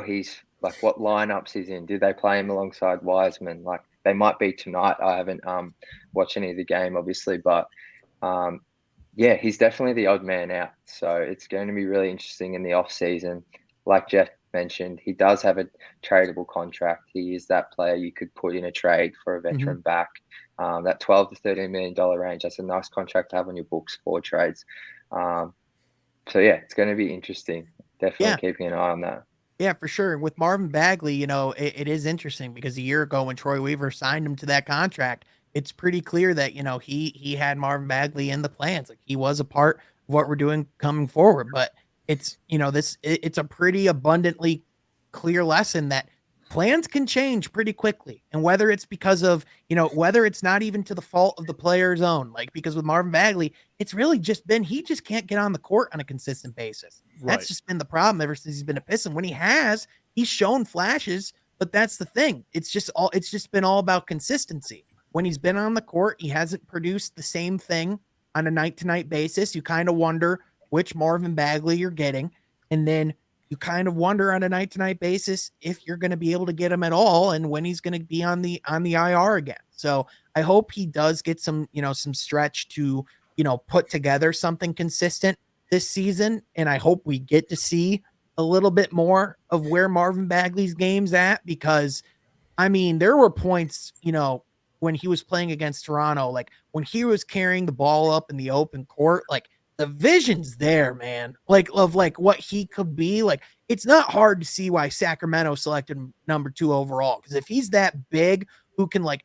he's like, what lineups he's in. Do they play him alongside Wiseman? Like they might be tonight. I haven't watched any of the game, obviously, but he's definitely the odd man out. So it's going to be really interesting in the off season. Like Jeff mentioned, he does have a tradable contract. He is that player you could put in a trade for a veteran back. That $12 to $13 million range, that's a nice contract to have on your books for trades. It's going to be interesting. Definitely keeping an eye on that. Yeah, for sure. With Marvin Bagley, it is interesting because a year ago when Troy Weaver signed him to that contract, it's pretty clear that, he had Marvin Bagley in the plans. Like he was a part of what we're doing coming forward. But it's, it's a pretty abundantly clear lesson that plans can change pretty quickly. And whether it's because of, whether it's not even to the fault of the player's own, like because with Marvin Bagley, it's really just been, he just can't get on the court on a consistent basis. Right. That's just been the problem ever since he's been a Piston. When he's shown flashes, but that's the thing. It's just been all about consistency. When he's been on the court, he hasn't produced the same thing on a night-to-night basis. You kind of wonder which Marvin Bagley you're getting. And then you kind of wonder on a night-to-night basis if you're going to be able to get him at all and when he's going to be on the IR again. So I hope he does get some stretch to, put together something consistent this season. And I hope we get to see a little bit more of where Marvin Bagley's game's at, because I mean, there were points, when he was playing against Toronto, like when he was carrying the ball up in the open court, like the vision's there, man, of what he could be. Like, it's not hard to see why Sacramento selected him number 2 overall. Because if he's that big, who can like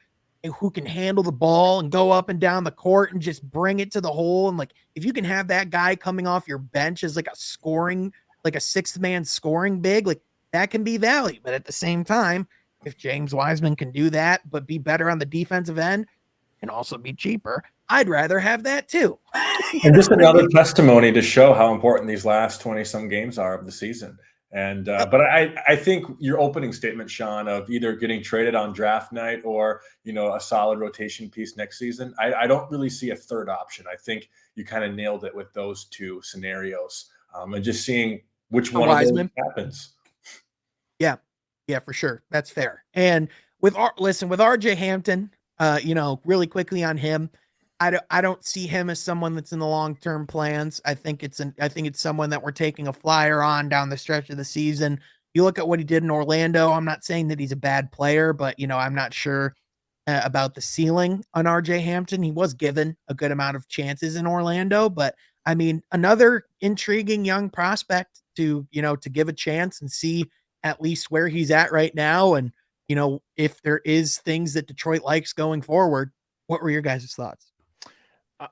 who can handle the ball and go up and down the court and just bring it to the hole. And like, if you can have that guy coming off your bench as like a scoring, like a sixth man scoring big, like that can be value. But at the same time, if James Wiseman can do that, but be better on the defensive end and also be cheaper, I'd rather have that too. And just another testimony to show how important these last 20 some games are of the season. And but I think your opening statement, Sean, of either getting traded on draft night or, you know, a solid rotation piece next season, I don't really see a third option. I think you kind of nailed it with those two scenarios, and just seeing which one of those happens. Yeah, for sure. That's fair. And with RJ Hampton, you know, really quickly on him, I don't see him as someone that's in the long-term plans. I think it's someone that we're taking a flyer on down the stretch of the season. You look at what he did in Orlando. I'm not saying that he's a bad player, but you know, I'm not sure about the ceiling on RJ Hampton. He was given a good amount of chances in Orlando, but I mean, another intriguing young prospect to, you know, to give a chance and see at least where he's at right now. And, you know, if there is things that Detroit likes going forward. What were your guys' thoughts?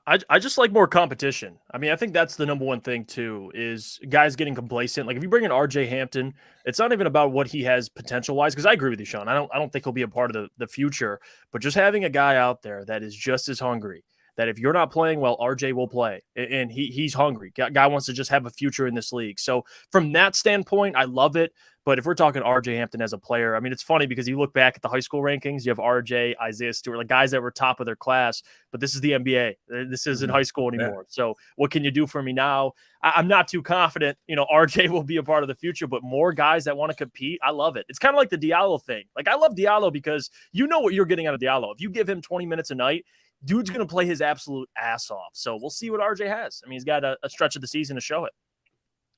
I just like more competition. I mean, I think that's the number one thing too, is guys getting complacent. Like if you bring in RJ Hampton, it's not even about what he has potential wise. Cause I agree with you, Sean. I don't think he'll be a part of the future, but just having a guy out there that is just as hungry, that if you're not playing well, RJ will play, and he's hungry. Guy wants to just have a future in this league. So from that standpoint, I love it. But if we're talking RJ Hampton as a player, I mean, it's funny because you look back at the high school rankings, you have RJ, Isaiah Stewart, like guys that were top of their class, but this is the NBA. This isn't high school anymore. Yeah. So what can you do for me now? I'm not too confident, you know, RJ will be a part of the future, but more guys that want to compete, I love it. It's kind of like the Diallo thing. Like I love Diallo because you know what you're getting out of Diallo. If you give him 20 minutes a night, dude's going to play his absolute ass off. So we'll see what RJ has. I mean, he's got a stretch of the season to show it.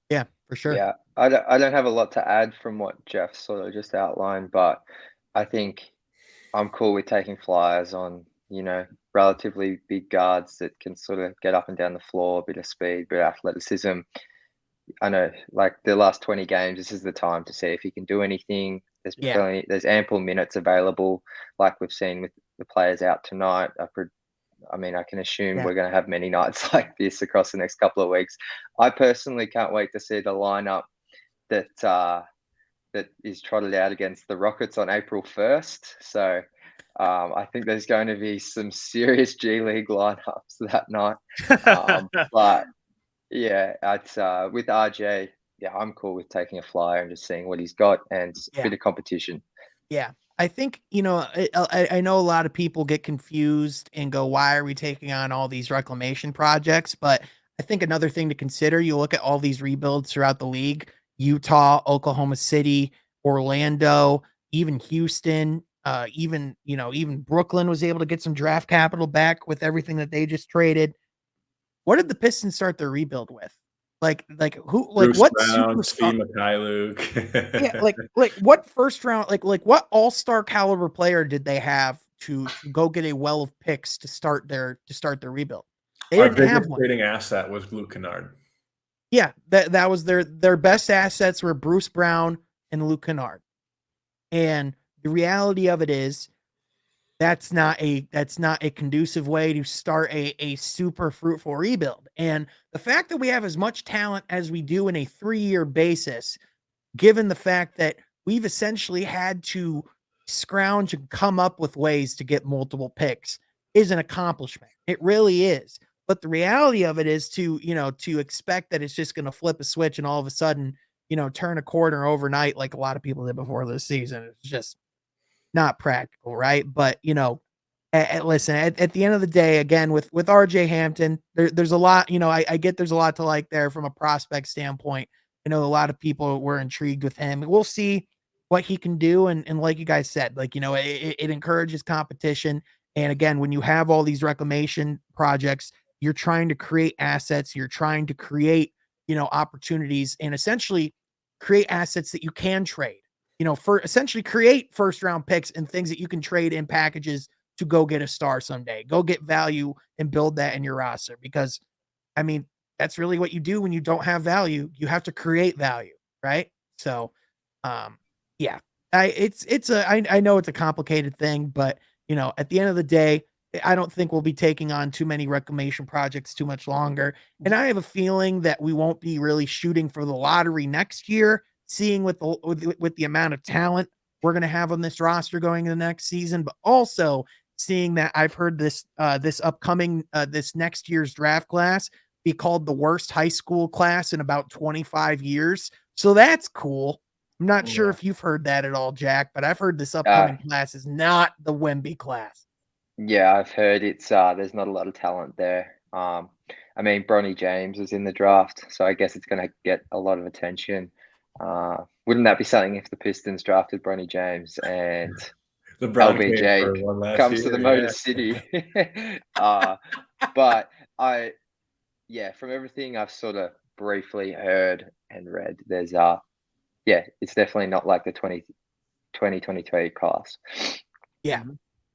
Yeah, for sure. Yeah, I don't have a lot to add from what Jeff sort of just outlined, but I think I'm cool with taking flyers on, you know, relatively big guards that can sort of get up and down the floor, a bit of speed, bit of athleticism. I know, like the last 20 games, this is the time to see if he can do anything. There's ample minutes available, like we've seen with the players out tonight. I can assume we're going to have many nights like this across the next couple of weeks. I personally can't wait to see the lineup that is trotted out against the Rockets on April 1st. So I think there's going to be some serious G League lineups that night. But yeah, it's with RJ. Yeah, I'm cool with taking a flyer and just seeing what he's got and a bit of competition. Yeah. I think, you know, I know a lot of people get confused and go, why are we taking on all these reclamation projects? But I think another thing to consider, you look at all these rebuilds throughout the league, Utah, Oklahoma City, Orlando, even Houston, even Brooklyn was able to get some draft capital back with everything that they just traded. What did the Pistons start their rebuild with? Like Bruce what Brown, Steve Mikhailuk. Yeah, like what first round, like what all-star caliber player did they have to go get a well of picks to start their rebuild? They didn't have one. Trading asset was Luke Kennard. Yeah, that was their best assets were Bruce Brown and Luke Kennard. And the reality of it is that's not a conducive way to start a super fruitful rebuild. And the fact that we have as much talent as we do in a 3-year basis, given the fact that we've essentially had to scrounge and come up with ways to get multiple picks, is an accomplishment. It really is. But the reality of it is to expect that it's just going to flip a switch and all of a sudden, turn a corner overnight like a lot of people did before this season. It's just not practical, right? But listen, at the end of the day, again, with RJ Hampton, there's a lot, I get there's a lot to like there from a prospect standpoint. I know a lot of people were intrigued with him. We'll see what he can do. And like you guys said, it encourages competition. And again, when you have all these reclamation projects, you're trying to create assets, you're trying to create, opportunities and essentially create assets that you can trade. For essentially create first round picks and things that you can trade in packages to go get a star someday, go get value and build that in your roster. Because that's really what you do when you don't have value. You have to create value. Right. So, I know it's a complicated thing, but at the end of the day, I don't think we'll be taking on too many reclamation projects too much longer. And I have a feeling that we won't be really shooting for the lottery next year, seeing with the amount of talent we're going to have on this roster going into the next season, but also seeing that I've heard this this next year's draft class be called the worst high school class in about 25 years. So that's cool. I'm not sure if you've heard that at all, Jack, but I've heard this upcoming class is not the Wemby class. Yeah, I've heard it's there's not a lot of talent there. I mean, Bronny James is in the draft, so I guess it's going to get a lot of attention. Wouldn't that be something if the Pistons drafted Bronny James and LeBron LBJ comes to the Motor City? But from everything I've sort of briefly heard and read, there's it's definitely not like the 2023 class. Yeah,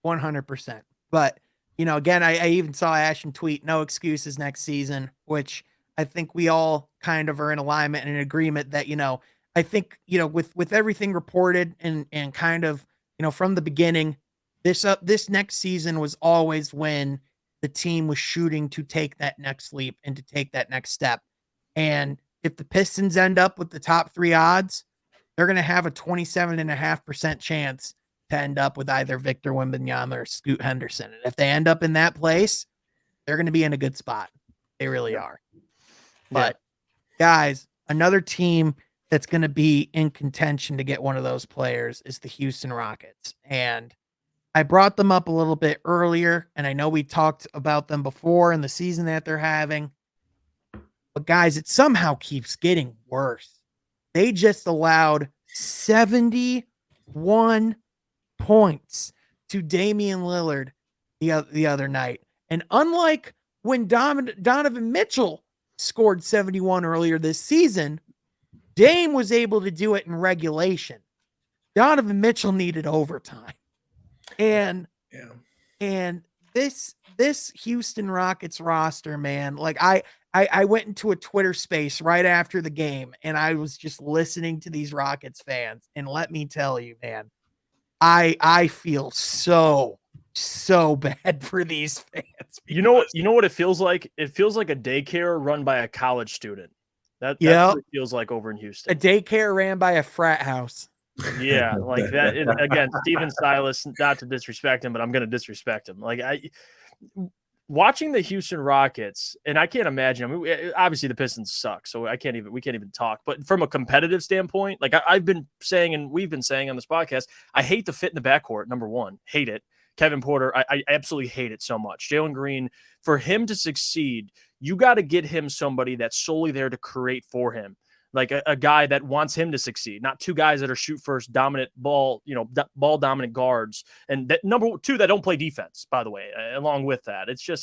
100%. But, again, I even saw Ashton tweet, no excuses next season, which I think we all kind of are in alignment and in agreement that, I think, with everything reported and kind of, from the beginning, this next season was always when the team was shooting to take that next leap and to take that next step. And if the Pistons end up with the top 3 odds, they're going to have a 27.5% chance to end up with either Victor Wembanyama or Scoot Henderson. And if they end up in that place, they're going to be in a good spot. They really are. But guys, another team that's going to be in contention to get one of those players is the Houston Rockets. And I brought them up a little bit earlier, and I know we talked about them before in the season that they're having. But guys, it somehow keeps getting worse. They just allowed 71 points to Damian Lillard the other night. And unlike when Donovan Mitchell scored 71 earlier this season, Dame was able to do it in regulation. Donovan Mitchell needed overtime. And this Houston Rockets roster, man, like I went into a Twitter space right after the game and I was just listening to these Rockets fans. And let me tell you, man, I feel so bad for these fans. You know what it feels like? It feels like a daycare run by a college student. That's what it feels like over in Houston. A daycare ran by a frat house. Yeah, like that. Again, Steven Silas, not to disrespect him, but I'm going to disrespect him. Like watching the Houston Rockets, and I can't imagine. I mean, obviously the Pistons suck, so we can't even talk. But from a competitive standpoint, like I've been saying, and we've been saying on this podcast, I hate the fit in the backcourt. Number one, hate it. Kevin Porter, I absolutely hate it so much. Jalen Green, for him to succeed, you got to get him somebody that's solely there to create for him. Like a guy that wants him to succeed, not 2 guys that are shoot first, dominant ball, ball dominant guards. And that number 2 that don't play defense, by the way, along with that. It's a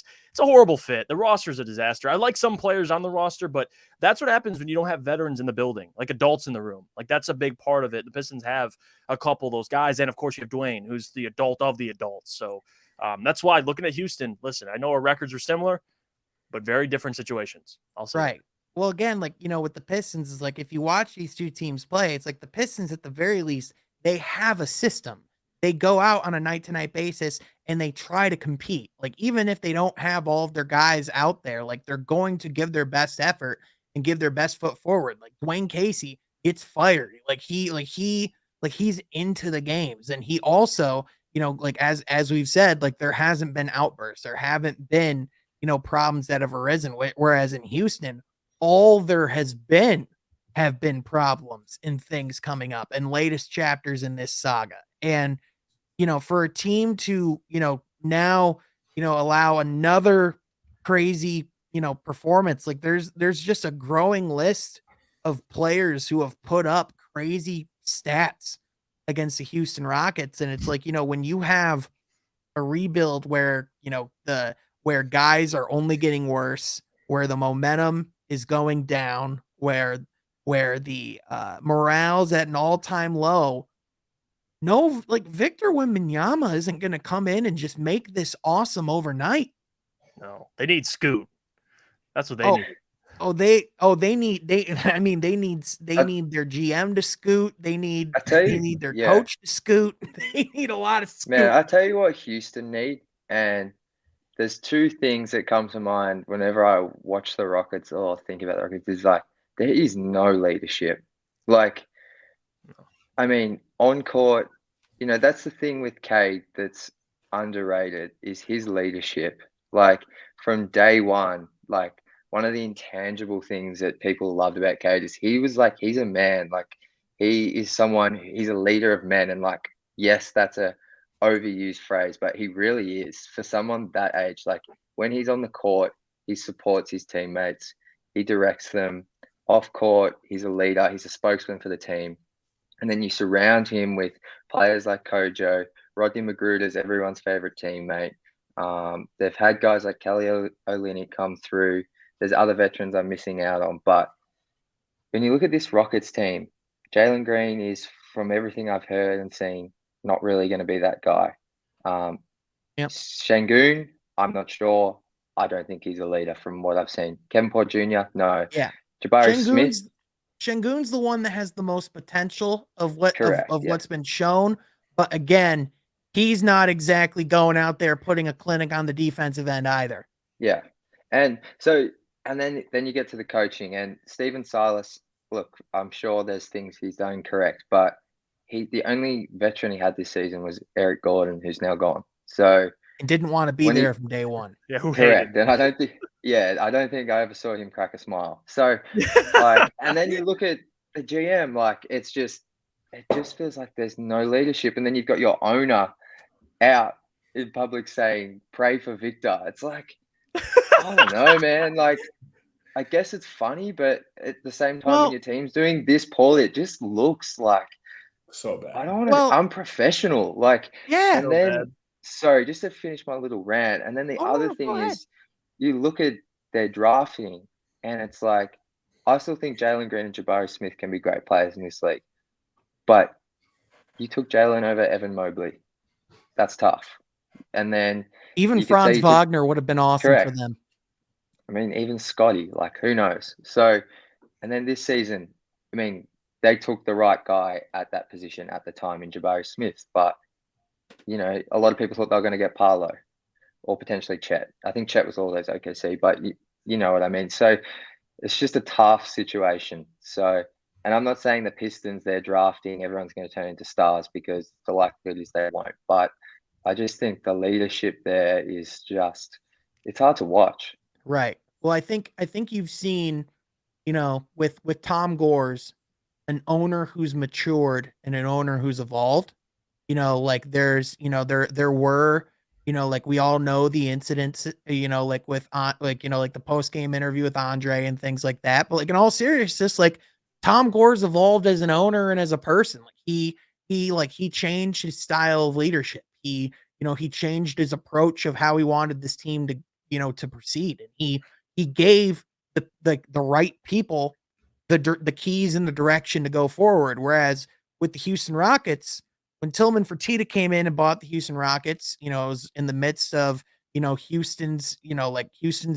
horrible fit. The roster's a disaster. I like some players on the roster, but that's what happens when you don't have veterans in the building, like adults in the room. Like that's a big part of it. The Pistons have a couple of those guys. And of course you have Dwayne, who's the adult of the adults. So that's why looking at Houston, listen, I know our records are similar, but very different situations. I'll say. Right. Well, again, like, with the Pistons is like, if you watch these 2 teams play, it's like the Pistons at the very least, they have a system. They go out on a night-to-night basis and they try to compete. Like, even if they don't have all of their guys out there, like they're going to give their best effort and give their best foot forward. Like Dwayne Casey gets fired. He's into the games. And he also, like as we've said, like there hasn't been outbursts. There haven't been, problems that have arisen. Whereas in Houston, all there have been problems and things coming up and latest chapters in this saga. And, for a team to, now, allow another crazy, performance, like there's just a growing list of players who have put up crazy stats against the Houston Rockets. And it's like, when you have a rebuild where, where guys are only getting worse, where the momentum is going down, where the morale's at an all-time low. No, like Victor Wembanyama isn't going to come in and just make this awesome overnight. No, they need Scoot. That's what they need. they need they need their GM to scoot. They need their coach to scoot. They need a lot of scoot. Man, I tell you what Houston need, and there's two things that come to mind whenever I watch the Rockets or think about the Rockets. Is like there is no leadership. Like, I mean, on court, that's the thing with Cade that's underrated is his leadership. Like from day one, like one of the intangible things that people loved about Cade is he's a man. Like he's a leader of men. And like, yes, that's a overused phrase, but he really is for someone that age. Like when he's on the court, he supports his teammates. He directs them. Off court, he's a leader. He's a spokesman for the team. And then you surround him with players like Kojo, Rodney Magruder's everyone's favorite teammate. They've had guys like Kelly Olynyk come through. There's other veterans I'm missing out on. But when you look at this Rockets team, Jalen Green is, from everything I've heard and seen, not really going to be that guy. Şengün, I'm not sure. I don't think he's a leader from what I've seen. Kevin Porter Jr., no. Yeah. Jabari Smith. Şengün's the one that has the most potential of what's been shown. But again, he's not exactly going out there putting a clinic on the defensive end either. Yeah. And then you get to the coaching, and Stephen Silas, look, I'm sure there's things he's done correct, but the only veteran he had this season was Eric Gordon, who's now gone. So and didn't want to be there from day one. Yeah, who correct. hated. And I don't think I ever saw him crack a smile. So like, and then you look at the GM, like it just feels like there's no leadership. And then you've got your owner out in public saying, pray for Victor. It's like, I don't know, man. Like, I guess it's funny, but at the same time, when your team's doing this poorly, it just looks like so bad. I don't want to. I'm professional. Like, yeah. And then, sorry, just to finish my little rant. And then the other thing is, you look at their drafting, and it's like, I still think Jalen Green and Jabari Smith can be great players in this league, but you took Jalen over Evan Mobley. That's tough. And then even Franz Wagner would have been awesome for them. I mean, even Scotty, like who knows? So, and then this season, I mean, they took the right guy at that position at the time in Jabari Smith, but a lot of people thought they were going to get Paolo or potentially Chet. I think Chet was all those OKC, but you know what I mean? So it's just a tough situation. So, and I'm not saying the Pistons, they're drafting, everyone's going to turn into stars, because the likelihood is they won't. But I just think the leadership there is just, it's hard to watch. Right. Well, I think you've seen, with Tom Gores, an owner who's matured and an owner who's evolved. Like there's, there were, like we all know the incidents, like with, like the post-game interview with Andre and things like that. But like in all seriousness, like Tom Gores evolved as an owner and as a person. Like he changed his style of leadership. He changed his approach of how he wanted this team to, to proceed. And he gave the right people the keys and the direction to go forward. Whereas with the Houston Rockets, when Tillman Fertitta came in and bought the Houston Rockets, it was in the midst of, Houston's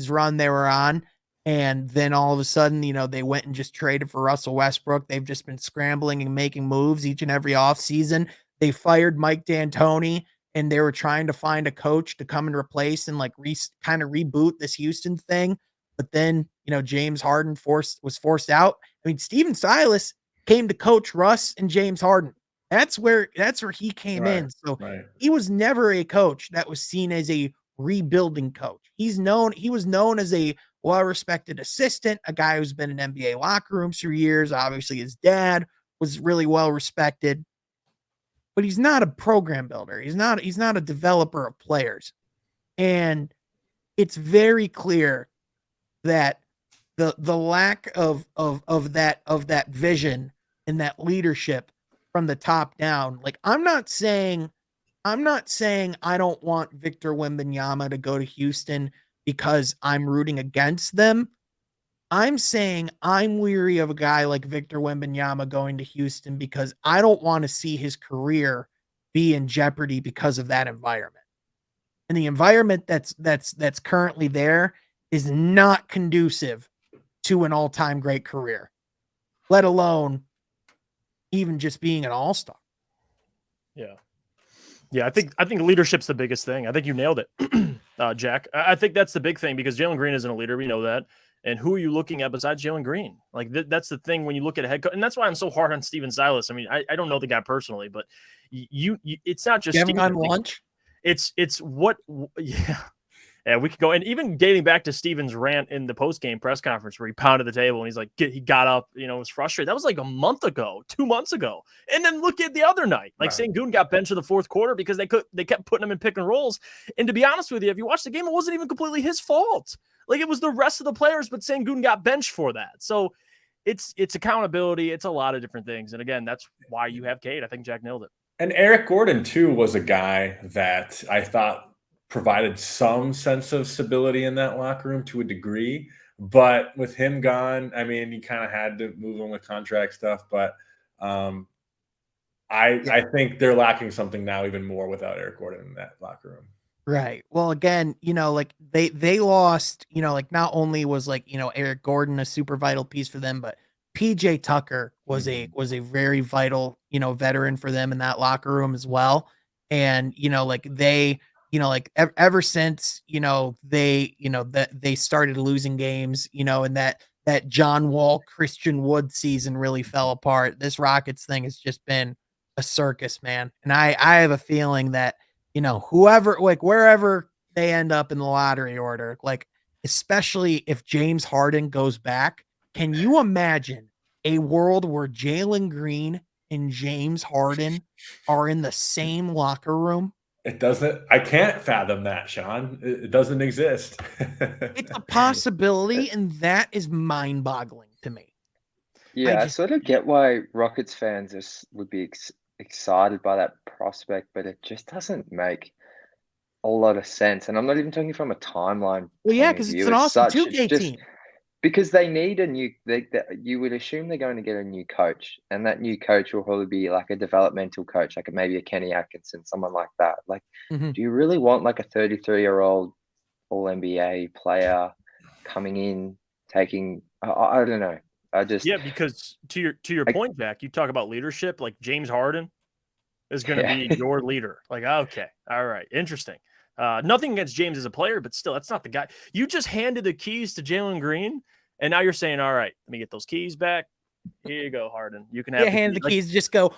run they were on. And then all of a sudden, they went and just traded for Russell Westbrook. They've just been scrambling and making moves each and every offseason. They fired Mike D'Antoni, and they were trying to find a coach to come and replace and like kind of reboot this Houston thing. But then, James Harden was forced out. I mean, Stephen Silas came to coach Russ and James Harden. That's where he came in. So he was never a coach that was seen as a rebuilding coach. He was known as a well-respected assistant, a guy who's been in NBA locker rooms for years. Obviously, his dad was really well-respected, but he's not a program builder. He's not a developer of players. And it's very clear that the lack of that vision and that leadership from the top down. Like I'm not saying I don't want Victor Wembanyama to go to Houston because I'm rooting against them. I'm saying I'm weary of a guy like Victor Wembanyama going to Houston because I don't want to see his career be in jeopardy because of that environment. And the environment that's currently there is not conducive to an all-time great career, let alone even just being an all-star. Yeah. Yeah, I think leadership's the biggest thing. I think you nailed it, Jack. I think that's the big thing because Jalen Green isn't a leader. We know that. And who are you looking at besides Jalen Green? Like that's the thing when you look at a head coach, and that's why I'm so hard on Steven Silas. I mean, I don't know the guy personally, but you it's not just Steven on lunch. It's what, yeah. Yeah, we could go. And even dating back to Steven's rant in the post-game press conference where he pounded the table and he's like, he got up, was frustrated. That was like a month ago, 2 months ago. And then look at the other night. Like Sengun got benched in the fourth quarter because they kept putting him in pick and rolls. And to be honest with you, if you watch the game, it wasn't even completely his fault. Like it was the rest of the players, but Sengun got benched for that. So it's accountability. It's a lot of different things. And again, that's why you have Cade. I think Jack nailed it. And Eric Gordon, too, was a guy that I thought provided some sense of stability in that locker room to a degree. But with him gone, I mean, you kind of had to move on with contract stuff. But I think they're lacking something now even more without Eric Gordon in that locker room. Right. Well, again, like they lost, like not only was Eric Gordon a super vital piece for them, but PJ Tucker was a very vital, veteran for them in that locker room as well. And, they, ever since, they started losing games, and that John Wall, Christian Wood season really fell apart. This Rockets thing has just been a circus, man. And I have a feeling that, whoever, wherever they end up in the lottery order, especially if James Harden goes back, can you imagine a world where Jalen Green and James Harden are in the same locker room? I can't fathom that, Sean. It doesn't exist. It's a possibility, and that is mind-boggling to me. Yeah, I sort of get why Rockets fans would be excited by that prospect, but it just doesn't make a lot of sense. And I'm not even talking from a timeline. Well, yeah, because it's an awesome 2K team. Because they need you would assume they're going to get a new coach, and that new coach will probably be like a developmental coach, like maybe a Kenny Atkinson, someone like that. Like, do you really want like a 33-year-old All NBA player coming in, taking? I don't know. Because to your point, Jack, you talk about leadership. Like James Harden is going to be your leader. Like, okay, all right, interesting. Nothing against James as a player, but still, that's not the guy. You just handed the keys to Jalen Green, and now you're saying, all right, let me get those keys back. Here you go, Harden. You can have hand the keys, just go,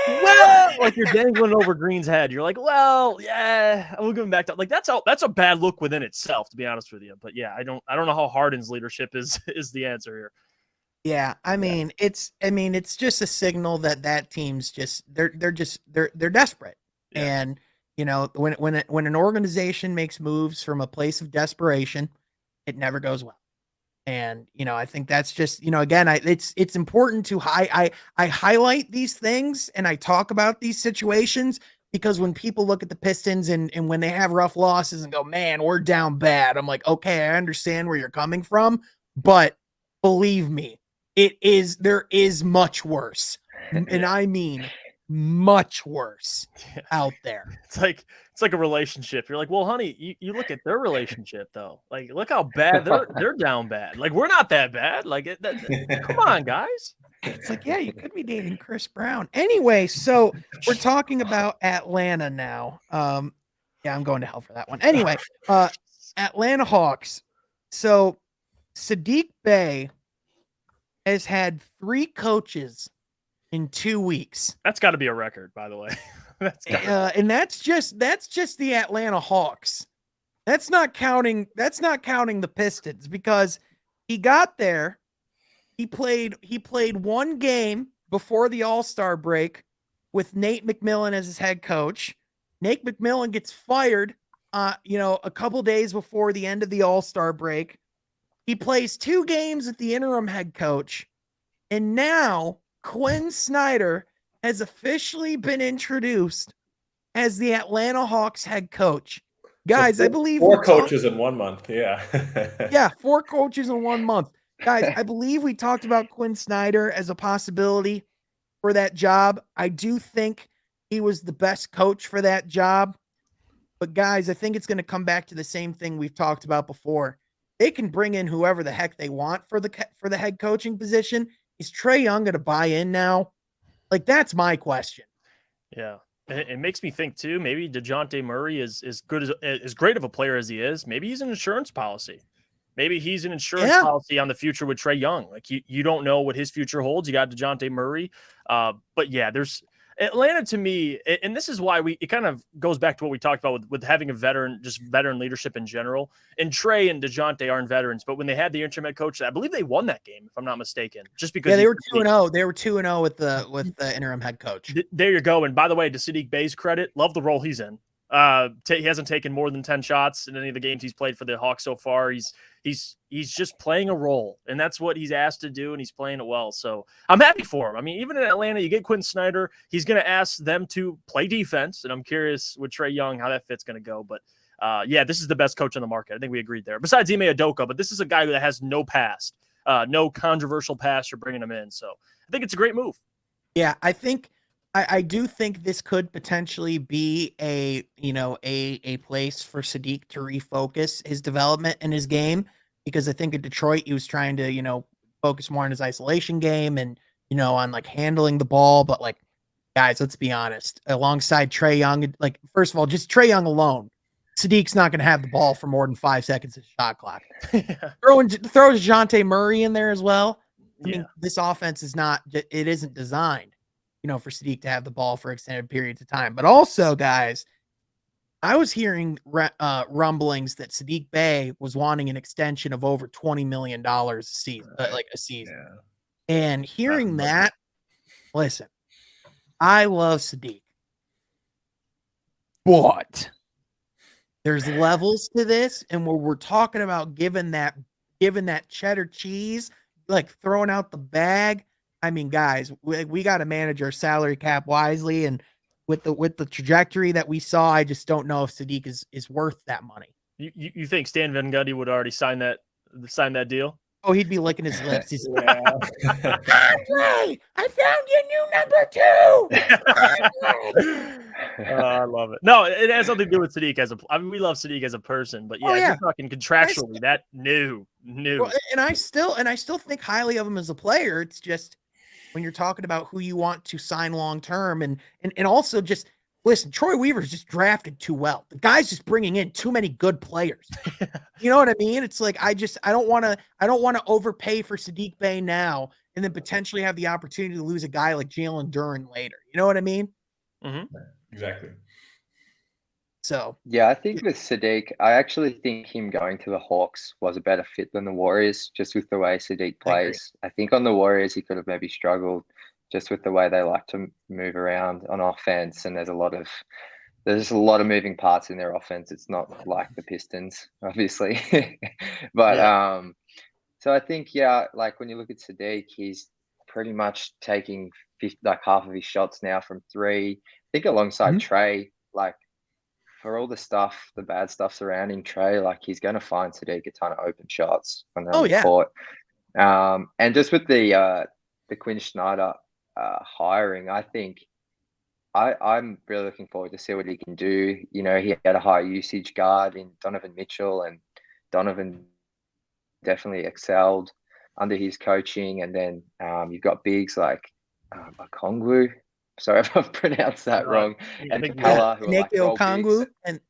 well, like you're dangling over Green's head. You're like, well, yeah, we'll give him back to like that's a bad look within itself, to be honest with you. But yeah, I don't know how Harden's leadership is the answer here. Yeah, I mean, it's just a signal that team's just they're desperate. Yeah. And when an organization makes moves from a place of desperation, it never goes well. And I think that's just again, it's important to I highlight these things and I talk about these situations because when people look at the Pistons and when they have rough losses and go, man, we're down bad, I'm like, okay, I understand where you're coming from, but believe me, there is much worse, and I mean much worse out there. It's like a relationship. You're like, well, honey, you look at their relationship though. Like, look how bad they're down bad. Like, we're not that bad. Like, come on, guys. It's like, yeah, you could be dating Chris Brown. Anyway, so we're talking about Atlanta now. Yeah, I'm going to hell for that one. Anyway, Atlanta Hawks. So Sadiq Bey has had 3 coaches in 2 weeks. That's got to be a record, by the way. And that's just the Atlanta Hawks. That's not counting the Pistons because he got there. He played 1 game before the All-Star break with Nate McMillan as his head coach. Nate McMillan gets fired a couple days before the end of the All-Star break. He plays 2 games at the interim head coach. And now Quinn Snyder has officially been introduced as the Atlanta Hawks head coach. Guys, I believe 4 coaches in 1 month. Yeah. Yeah, 4 coaches in 1 month. Guys, I believe we talked about Quinn Snyder as a possibility for that job. I do think he was the best coach for that job. But guys, I think it's going to come back to the same thing we've talked about before. they can bring in whoever the heck they want for the head coaching position. Is Trey Young going to buy in now? Like, that's my question. Yeah. It makes me think too, maybe DeJounte Murray is good as great of a player as he is. Maybe he's an insurance policy. Maybe he's an insurance policy on the future with Trey Young. Like you don't know what his future holds. You got DeJounte Murray. But yeah, there's Atlanta to me, and this is why it kind of goes back to what we talked about with having a veteran leadership in general. And Trey and DeJounte aren't veterans, but when they had the interim head coach, I believe they won that game, if I'm not mistaken. Just because they were 2-0. They were 2-0 with the interim head coach. There you go. And by the way, to Saddiq Bey's credit, love the role he's in. He hasn't taken more than 10 shots in any of the games he's played for the Hawks so far. He's just playing a role, and that's what he's asked to do, and he's playing it well. So I'm happy for him. I mean, even in Atlanta, you get Quinn Snyder. He's going to ask them to play defense, and I'm curious with Trey Young how that fit's going to go. But yeah, this is the best coach on the market. I think we agreed there. Besides Ime Udoka, but this is a guy that has no past, no controversial past. You're bringing him in, so I think it's a great move. Yeah, I do think this could potentially be a place for Saddiq to refocus his development and his game, because I think in Detroit he was trying to, focus more on his isolation game and, on like handling the ball. But like, guys, let's be honest, alongside Trey Young, like, first of all, just Trey Young alone, Saddiq's not going to have the ball for more than 5 seconds of shot clock. Throw DeJounte Murray in there as well. I mean, this offense isn't designed, for Saddiq to have the ball for extended periods of time. But also, guys, I was hearing rumblings that Saddiq Bey was wanting an extension of over $20 million a season, Yeah. And hearing that, listen, I love Saddiq, but there's levels to this, and where we're talking about giving that cheddar cheese, like throwing out the bag. I mean, guys, we got to manage our salary cap wisely, and with the trajectory that we saw, I just don't know if Saddiq is worth that money. You think Stan Van Gundy would already sign that deal? Oh, he'd be licking his lips. He's Andre, I found your new number 2. I love it. No, it has something to do with Saddiq we love Saddiq as a person, but yeah, you're talking contractually. That new. Well, and I still think highly of him as a player. It's just when you're talking about who you want to sign long term, and also just listen, Troy Weaver's just drafted too well. The guy's just bringing in too many good players. You know what I mean? It's like I don't want to overpay for Saddiq Bey now and then potentially have the opportunity to lose a guy like Jalen Duren later. You know what I mean? Mm-hmm. Exactly. So yeah, I think with Saddiq, I actually think him going to the Hawks was a better fit than the Warriors, just with the way Saddiq plays. I think on the Warriors he could have maybe struggled just with the way they like to move around on offense, and there's a lot of moving parts in their offense. It's not like the Pistons, obviously. But so I think like when you look at Saddiq, he's pretty much taking half of his shots now from 3. I think alongside Trey, like for all the bad stuff surrounding Trey, like he's going to find Saddiq a ton of open shots on the court. And just with the Quinn Snyder hiring, I think I'm really looking forward to see what he can do. He had a high usage guard in Donovan Mitchell, and Donovan definitely excelled under his coaching. And then you've got bigs like Okongwu. Sorry if I've pronounced that wrong. And Capella, who are like Okongwu. And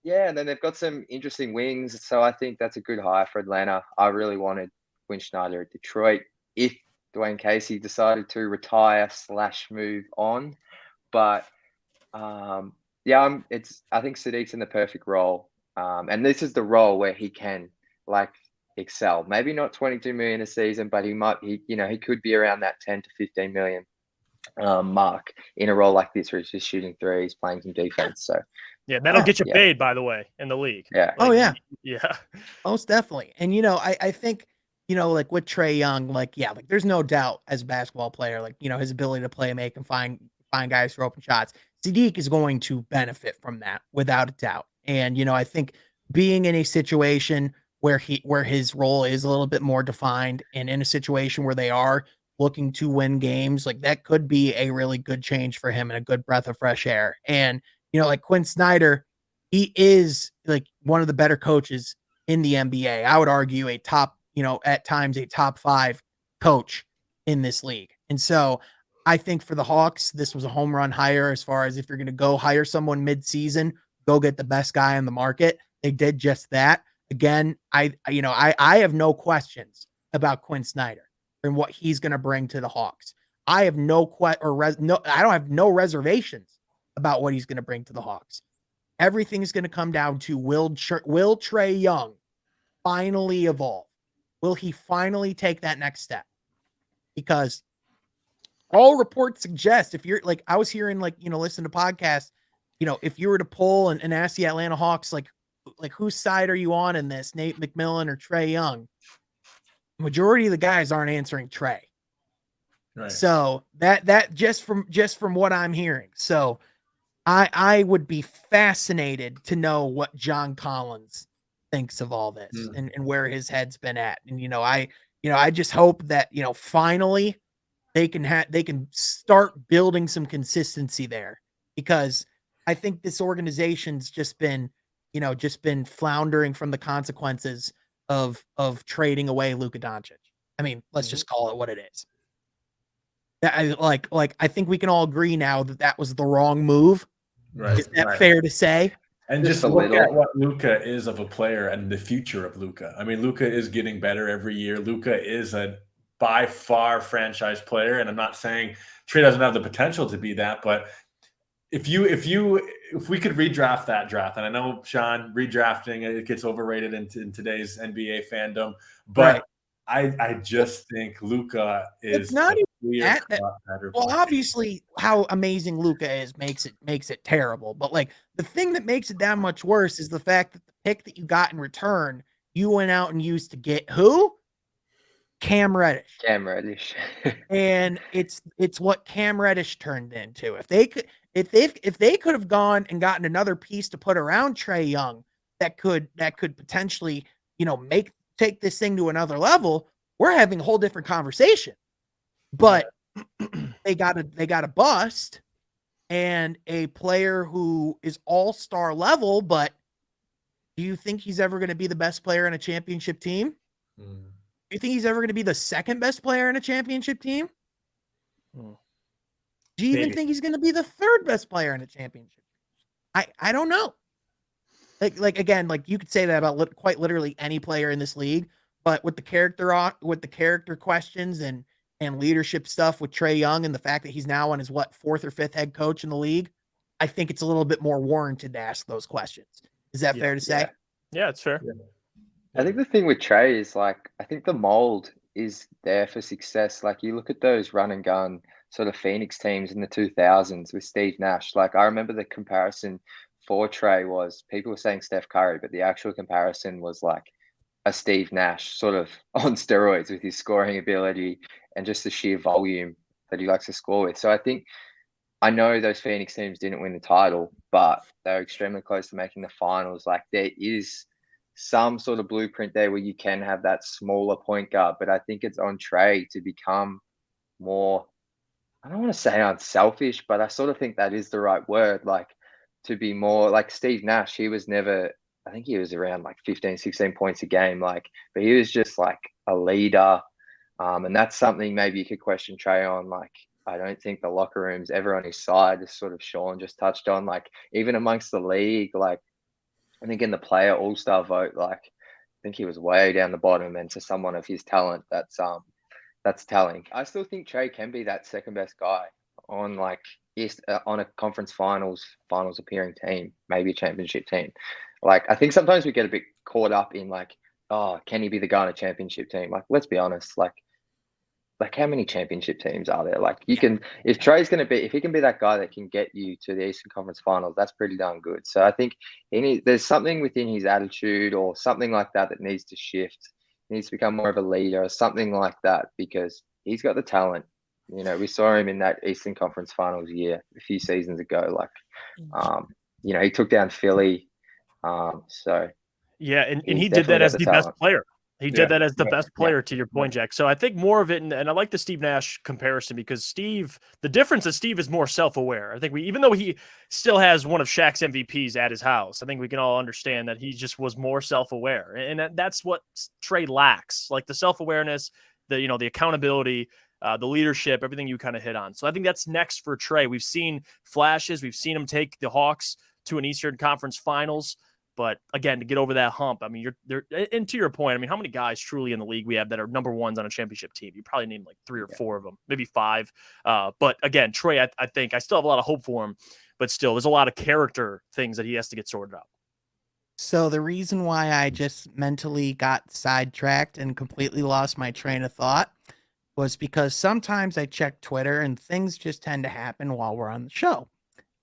then they've got some interesting wings. So I think that's a good hire for Atlanta. I really wanted Quinn Snyder at Detroit if Dwayne Casey decided to retire / move on. But I think Saddiq's in the perfect role. And this is the role where he can excel. Maybe not 22 million a season, but he could be around that 10 to 15 million mark in a role like this where he's just shooting threes, playing some defense. So yeah, that'll get you paid, by the way, in the league. Yeah. Most definitely. And I think like with Trey Young, there's no doubt as a basketball player, his ability to play, make, and find guys for open shots. Saddiq is going to benefit from that without a doubt. And I think being in a situation where his role is a little bit more defined, and in a situation where they are looking to win games, like that could be a really good change for him and a good breath of fresh air. And like Quinn Snyder, he is like one of the better coaches in the NBA. I would argue a top, at times a top 5 coach in this league. And so I think for the Hawks, this was a home run hire as far as if you're going to go hire someone mid-season, go get the best guy on the market. They did just that. Again, I have no questions about Quinn Snyder and what he's going to bring to the Hawks. I have I don't have no reservations about what he's going to bring to the Hawks. Everything is going to come down to will Trae Young finally evolve? Will he finally take that next step? Because all reports suggest, if you're like, I was hearing listen to podcasts, if you were to poll and ask the Atlanta Hawks, like whose side are you on in this, Nate McMillan or Trae Young? Majority of the guys aren't answering Trae. Right. So that just from what I'm hearing. So I would be fascinated to know what John Collins thinks of all this and where his head's been at. And, I just hope that, finally they can start building some consistency there, because I think this organization's just been floundering from the consequences of trading away Luka Doncic. I mean, let's just call it what it is. I think we can all agree now that was the wrong move. Right. Is that fair to say? And just look at what Luka is of a player and the future of Luka. I mean, Luka is getting better every year. Luka is a by far franchise player, and I'm not saying Trae doesn't have the potential to be that, but if we could redraft that draft, and I know, Sean, redrafting it gets overrated in today's NBA fandom, but right. I just think Luka is it's not even better. Well, obviously, how amazing Luka is makes it terrible. But the thing that makes it that much worse is the fact that the pick that you got in return, you went out and used to get who? Cam Reddish. And it's what Cam Reddish turned into. If they could have gone and gotten another piece to put around Trae Young that could potentially, take this thing to another level, we're having a whole different conversation. But they got a bust and a player who is all-star level, but do you think he's ever going to be the best player in a championship team? Do you think he's ever going to be the second best player in a championship team? Do you even think he's going to be the third best player in a championship? I don't know. Again, you could say that about quite literally any player in this league, but with the character questions and leadership stuff with Trae Young and the fact that he's now on his 4th or 5th head coach in the league, I think it's a little bit more warranted to ask those questions. Is that fair to say? Yeah, it's fair. Yeah. I think the thing with Trae is I think the mold is there for success. You look at those run and gun sort of Phoenix teams in the 2000s with Steve Nash. I remember the comparison for Trae was people were saying Steph Curry, but the actual comparison was a Steve Nash sort of on steroids with his scoring ability and just the sheer volume that he likes to score with. So I know those Phoenix teams didn't win the title, but they're extremely close to making the finals. There is some sort of blueprint there where you can have that smaller point guard, but I think it's on Trae to become more, I don't want to say unselfish, but I sort of think that is the right word. To be more like Steve Nash, he was never, I think he was around 15, 16 points a game, but he was just a leader. And that's something maybe you could question Trae on. I don't think the locker room's ever on his side, as sort of Sean just touched on. Even amongst the league, I think in the player all-star vote, I think he was way down the bottom, and to someone of his talent, that's telling. I still think Trae can be that second best guy on on a conference finals appearing team, maybe a championship team. I think sometimes we get a bit caught up in can he be the guy on a championship team? Let's be honest, how many championship teams are there? If Trae's going to be, if he can be that guy that can get you to the Eastern Conference Finals, that's pretty darn good. So I think there's something within his attitude or something like that needs to shift. He needs to become more of a leader or something like that, because he's got the talent. We saw him in that Eastern Conference Finals year a few seasons ago. He took down Philly. So yeah, and he did that as the best player. He did that as the best player, to your point, Jack. So I think more of it, and I like the Steve Nash comparison because the difference is Steve is more self-aware. I think even though he still has one of Shaq's MVPs at his house, I think we can all understand that he just was more self-aware. And that's what Trae lacks, like the self-awareness, the accountability, the leadership, everything you kind of hit on. So I think that's next for Trae. We've seen flashes. We've seen him take the Hawks to an Eastern Conference Finals. But again, to get over that hump, I mean, and to your point, I mean, how many guys truly in the league we have that are number ones on a championship team? You probably need like 3 or 4 of them, maybe 5. But again, Trae, I think I still have a lot of hope for him, but still there's a lot of character things that he has to get sorted out. So the reason why I just mentally got sidetracked and completely lost my train of thought was because sometimes I check Twitter and things just tend to happen while we're on the show.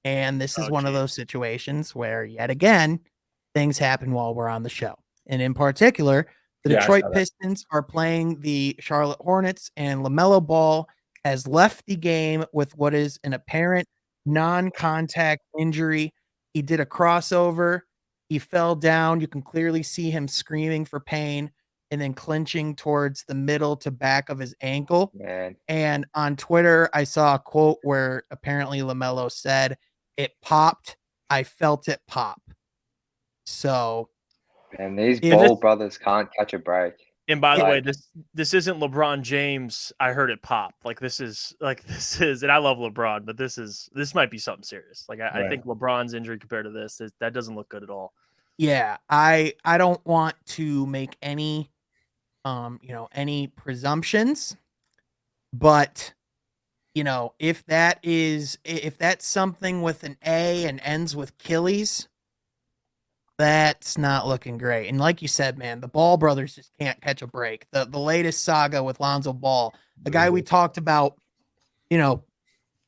And this is one of those situations where, yet again, things happen while we're on the show. And in particular, the Detroit Pistons are playing the Charlotte Hornets, and LaMelo Ball has left the game with what is an apparent non-contact injury. He did a crossover. He fell down. You can clearly see him screaming for pain and then clenching towards the middle to back of his ankle. Man. And on Twitter, I saw a quote where apparently LaMelo said, "It popped. I felt it pop." So, and these Ball brothers can't catch a break. And by the way, this isn't LeBron James. I heard it pop. This is, and I love LeBron, but this might be something serious. I think LeBron's injury compared to this, that doesn't look good at all. Yeah, I don't want to make any, any presumptions, but if that's something with an A and ends with Achilles, that's not looking great. And like you said, man, the Ball brothers just can't catch a break. The latest saga with Lonzo Ball, the guy we talked about,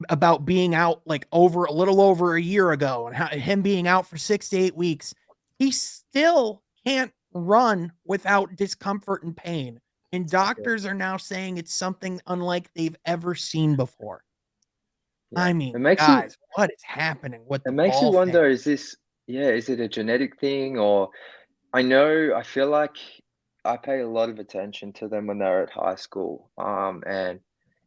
about being out a little over a year ago and him being out for 6 to 8 weeks, he still can't run without discomfort and pain. And doctors are now saying it's something unlike they've ever seen before. Yeah. I mean, guys, what is happening? It makes you wonder, is it a genetic thing? Or I feel like I pay a lot of attention to them when they're at high school. And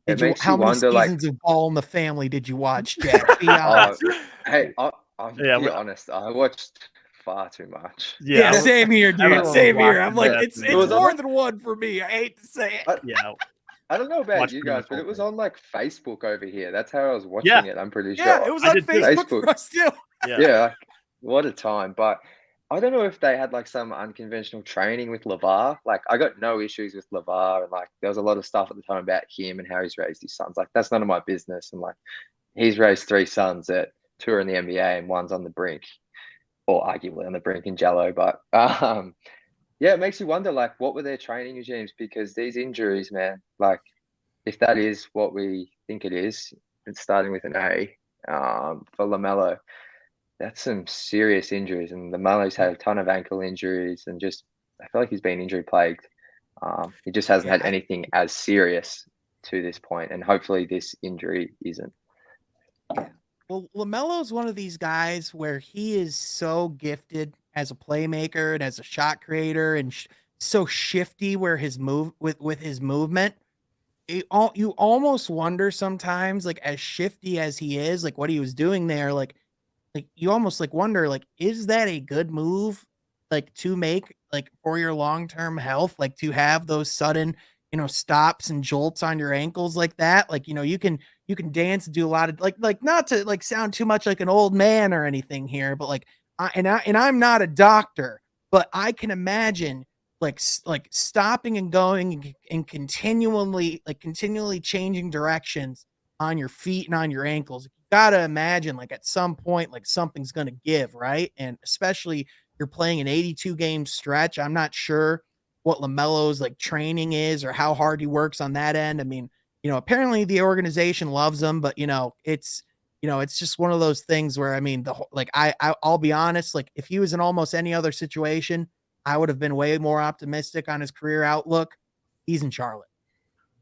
it makes you wonder, how many seasons of Ball in the Family did you watch, Jack? Be honest. Hey, I'll be honest. I watched far too much. Yeah, same here, dude. Same here. I'm like, it's more than one for me. I hate to say it. I don't know about you guys, but it was on Facebook over here. That's how I was watching it. I'm pretty sure. Yeah, it was on Facebook for us too. Yeah, what a time. But I don't know if they had some unconventional training with LeVar. I got no issues with LeVar, and there was a lot of stuff at the time about him and how he's raised his sons. That's none of my business. And he's raised 3 sons that 2 are in the NBA and 1's on the brink, or arguably on the brink in Jello. But it makes you wonder, what were their training regimes? Because these injuries, man, if that is what we think it is, it's starting with an A for LaMelo. That's some serious injuries, and LaMelo's had a ton of ankle injuries, and I feel like he's been injury plagued. He just hasn't had anything as serious to this point, and hopefully this injury isn't. Yeah. Well, LaMelo is one of these guys where he is so gifted as a playmaker and as a shot creator, and so shifty where his with his movement. You almost wonder sometimes, as shifty as he is, what he was doing there, you almost wonder, is that a good move, to make, for your long-term health, to have those sudden, stops and jolts on your ankles like that. You can dance and do a lot of not to sound too much like an old man or anything here, but I'm not a doctor, but I can imagine stopping and going and continually changing directions on your feet and on your ankles. You gotta imagine at some point something's gonna give, right? And especially you're playing an 82 game stretch. I'm not sure what LaMelo's training is or how hard he works on that end. I mean, apparently the organization loves him, but it's just one of those things where, I mean, I'll be honest, if he was in almost any other situation, I would have been way more optimistic on his career outlook. He's in Charlotte.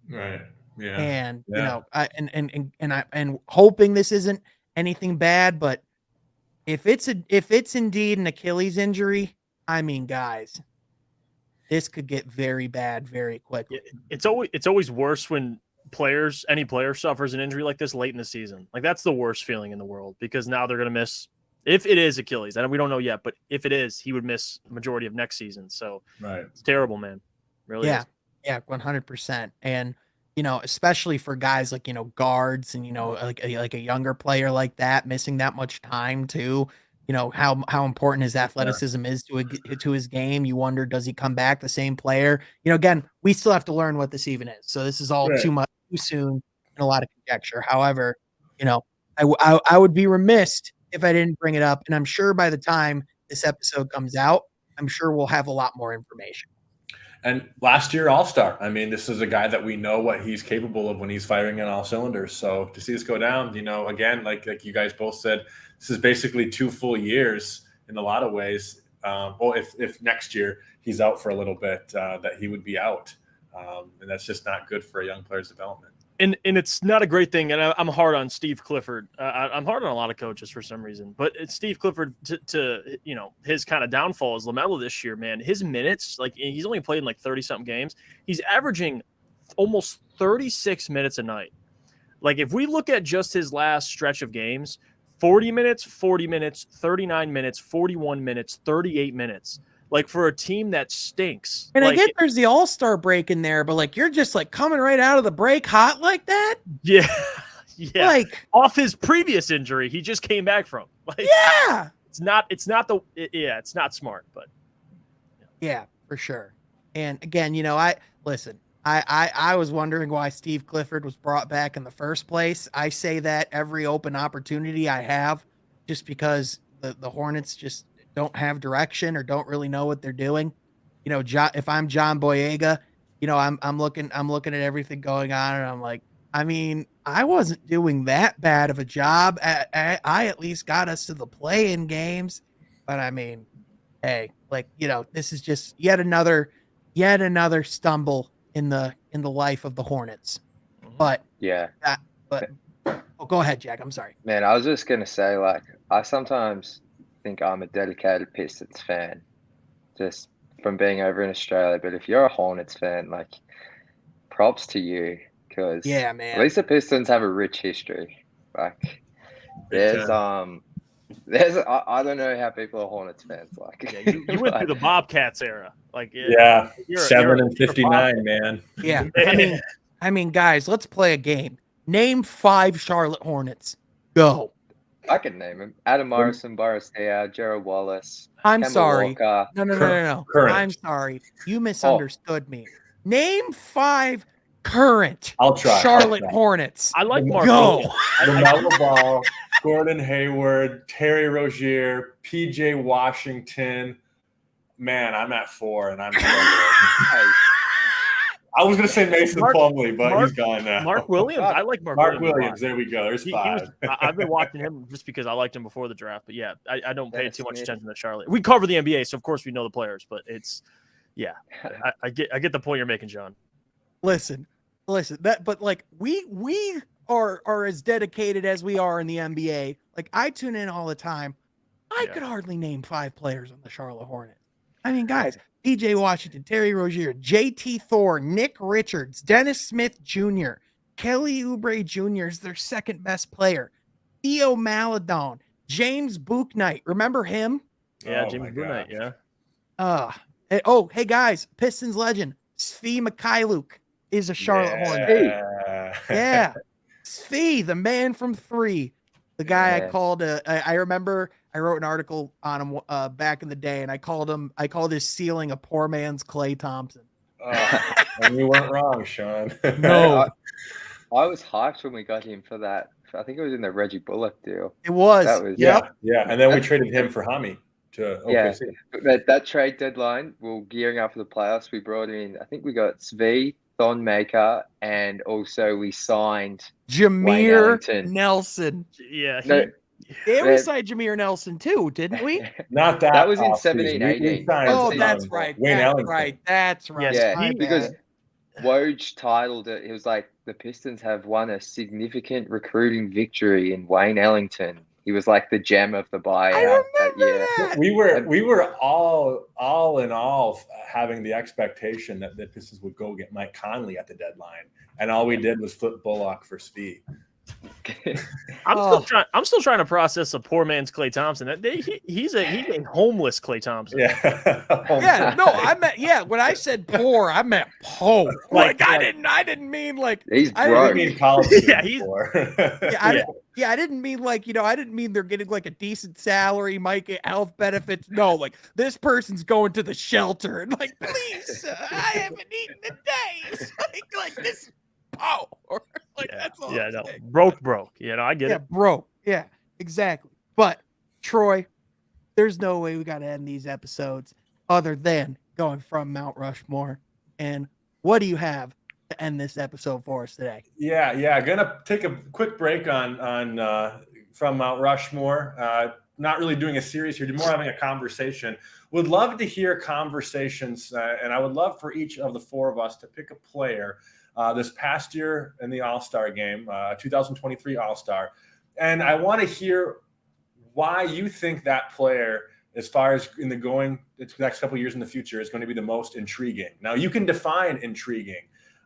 Right. Yeah. And, and hoping this isn't anything bad, but if it's indeed an Achilles injury, I mean, guys, this could get very bad very quickly. It's always worse when any player suffers an injury like this late in the season. Like, that's the worst feeling in the world, because now they're going to miss, if it is Achilles, and we don't know yet, but if it is, he would miss the majority of next season. So It's terrible, man. Really is. Yeah, 100%. And, especially for guys like, guards and, like a younger player like that, missing that much time too, how important his athleticism is to his game. You wonder, does he come back the same player? Again, we still have to learn what this even is. So this is all too soon and a lot of conjecture. However, I would be remiss if I didn't bring it up. And I'm sure by the time this episode comes out, I'm sure we'll have a lot more information. And last year, All-Star. I mean, this is a guy that we know what he's capable of when he's firing on all cylinders. So to see this go down, again, like you guys both said, this is basically 2 full years in a lot of ways. Well, if next year he's out for a little bit, that he would be out. And that's just not good for a young player's development. And it's not a great thing. And I'm hard on Steve Clifford. I'm hard on a lot of coaches for some reason. But it's Steve Clifford to his kind of downfall is LaMelo this year, man. His minutes, like, he's only played in like 30-something games. He's averaging almost 36 minutes a night. Like, if we look at just his last stretch of games, 40 minutes, 39 minutes, 41 minutes, 38 minutes. Like, for a team that stinks. And like, I get there's the All-Star break in there, but like, you're just like coming right out of the break hot like that. Yeah. Yeah. Like, off his previous injury, he just came back from. Like, yeah. It's not smart, but yeah, for sure. And again, I was wondering why Steve Clifford was brought back in the first place. I say that every open opportunity I have, just because the Hornets just don't have direction or don't really know what they're doing. If I'm John Boyega, I'm looking at everything going on, and I'm like, I mean, I wasn't doing that bad of a job. I at least got us to the play-in games, but I mean, hey, like, this is just yet another stumble in the life of the Hornets. But go ahead, Jack. I'm sorry, man. I was just gonna say, like, I sometimes think I'm a dedicated Pistons fan, just from being over in Australia. But if you're a Hornets fan, like, props to you, because man, at least the Pistons have a rich history. Like, there's I don't know how people are Hornets fans. Like, yeah, you went through the Bobcats era. Like, 7 and 59, man. Yeah, I mean, guys, let's play a game. Name 5 Charlotte Hornets. Go. I can name him: Adam Morrison, Boris Diaw, Gerald Wallace. I'm Kemba sorry. Walker. No. Current. I'm sorry. You misunderstood me. Name 5 current Charlotte Hornets. I like Mark. Go. LaMelo Ball, Gordon Hayward, Terry Rozier, PJ Washington. Man, I'm at 4, and I'm I was going to say Mason Plumlee, but he's gone now. Mark Williams. I like Mark Williams. There we go. There's 5. I've been watching him just because I liked him before the draft. But, yeah, I don't pay too much attention to Charlotte. We cover the NBA, so, of course, we know the players. But it's – yeah, I get the point you're making, John. Listen. But, like, we are as dedicated as we are in the NBA. Like, I tune in all the time. I could hardly name 5 players on the Charlotte Hornets. I mean, guys, PJ Washington, Terry Rozier, JT Thor, Nick Richards, Dennis Smith Jr., Kelly Oubre Jr. is their second best player. Theo Maledon, James Bouknight. Remember him? Yeah, James Bouknight, yeah. Hey, guys, Pistons legend, Svi Mikhailuk is a Charlotte Hornet. Yeah. Svi, the man from 3. The guy I called, I remember I wrote an article on him back in the day, and I called his ceiling a poor man's Klay Thompson. And you weren't wrong, Sean. No. I was hyped when we got him for that. I think it was in the Reggie Bullock deal. It was. Yeah. And then we traded him for Hami to OKC. Yeah. That trade deadline, we were gearing up for the playoffs. We brought in, I think we got Svi, Thon Maker, and also we signed Jameer Nelson. Yeah. We signed Jameer Nelson too, didn't we? Not that. That was in 17-18. Oh, that's right. That's right. Yeah, because Woj titled it. It was like, the Pistons have won a significant recruiting victory in Wayne Ellington. He was like the gem of the buyout. I remember that. We were all in all having the expectation that the Pistons would go get Mike Conley at the deadline, and all we did was flip Bullock for Svi. I'm still trying to process a poor man's Klay Thompson. He's a homeless Klay Thompson. Yeah. No, I meant when I said poor, I meant poor. I didn't mean like he's broke. I didn't mean college. He's poor. I didn't mean like, I didn't mean they're getting like a decent salary, might get health benefits. No, like this person's going to the shelter and like, please, I haven't eaten in days. like this. Oh, that's all. Yeah, no, broke. I get it. Broke. Yeah, exactly. But Troy, there's no way we got to end these episodes other than going from Mount Rushmore. And what do you have to end this episode for us today? Yeah. Gonna take a quick break on from Mount Rushmore. Not really doing a series here, more having a conversation. Would love to hear conversations, and I would love for each of the four of us to pick a player this past year in the All-Star game, 2023 All-Star. And I want to hear why you think that player, as far as in the next couple of years in the future, is going to be the most intriguing. Now, you can define intriguing,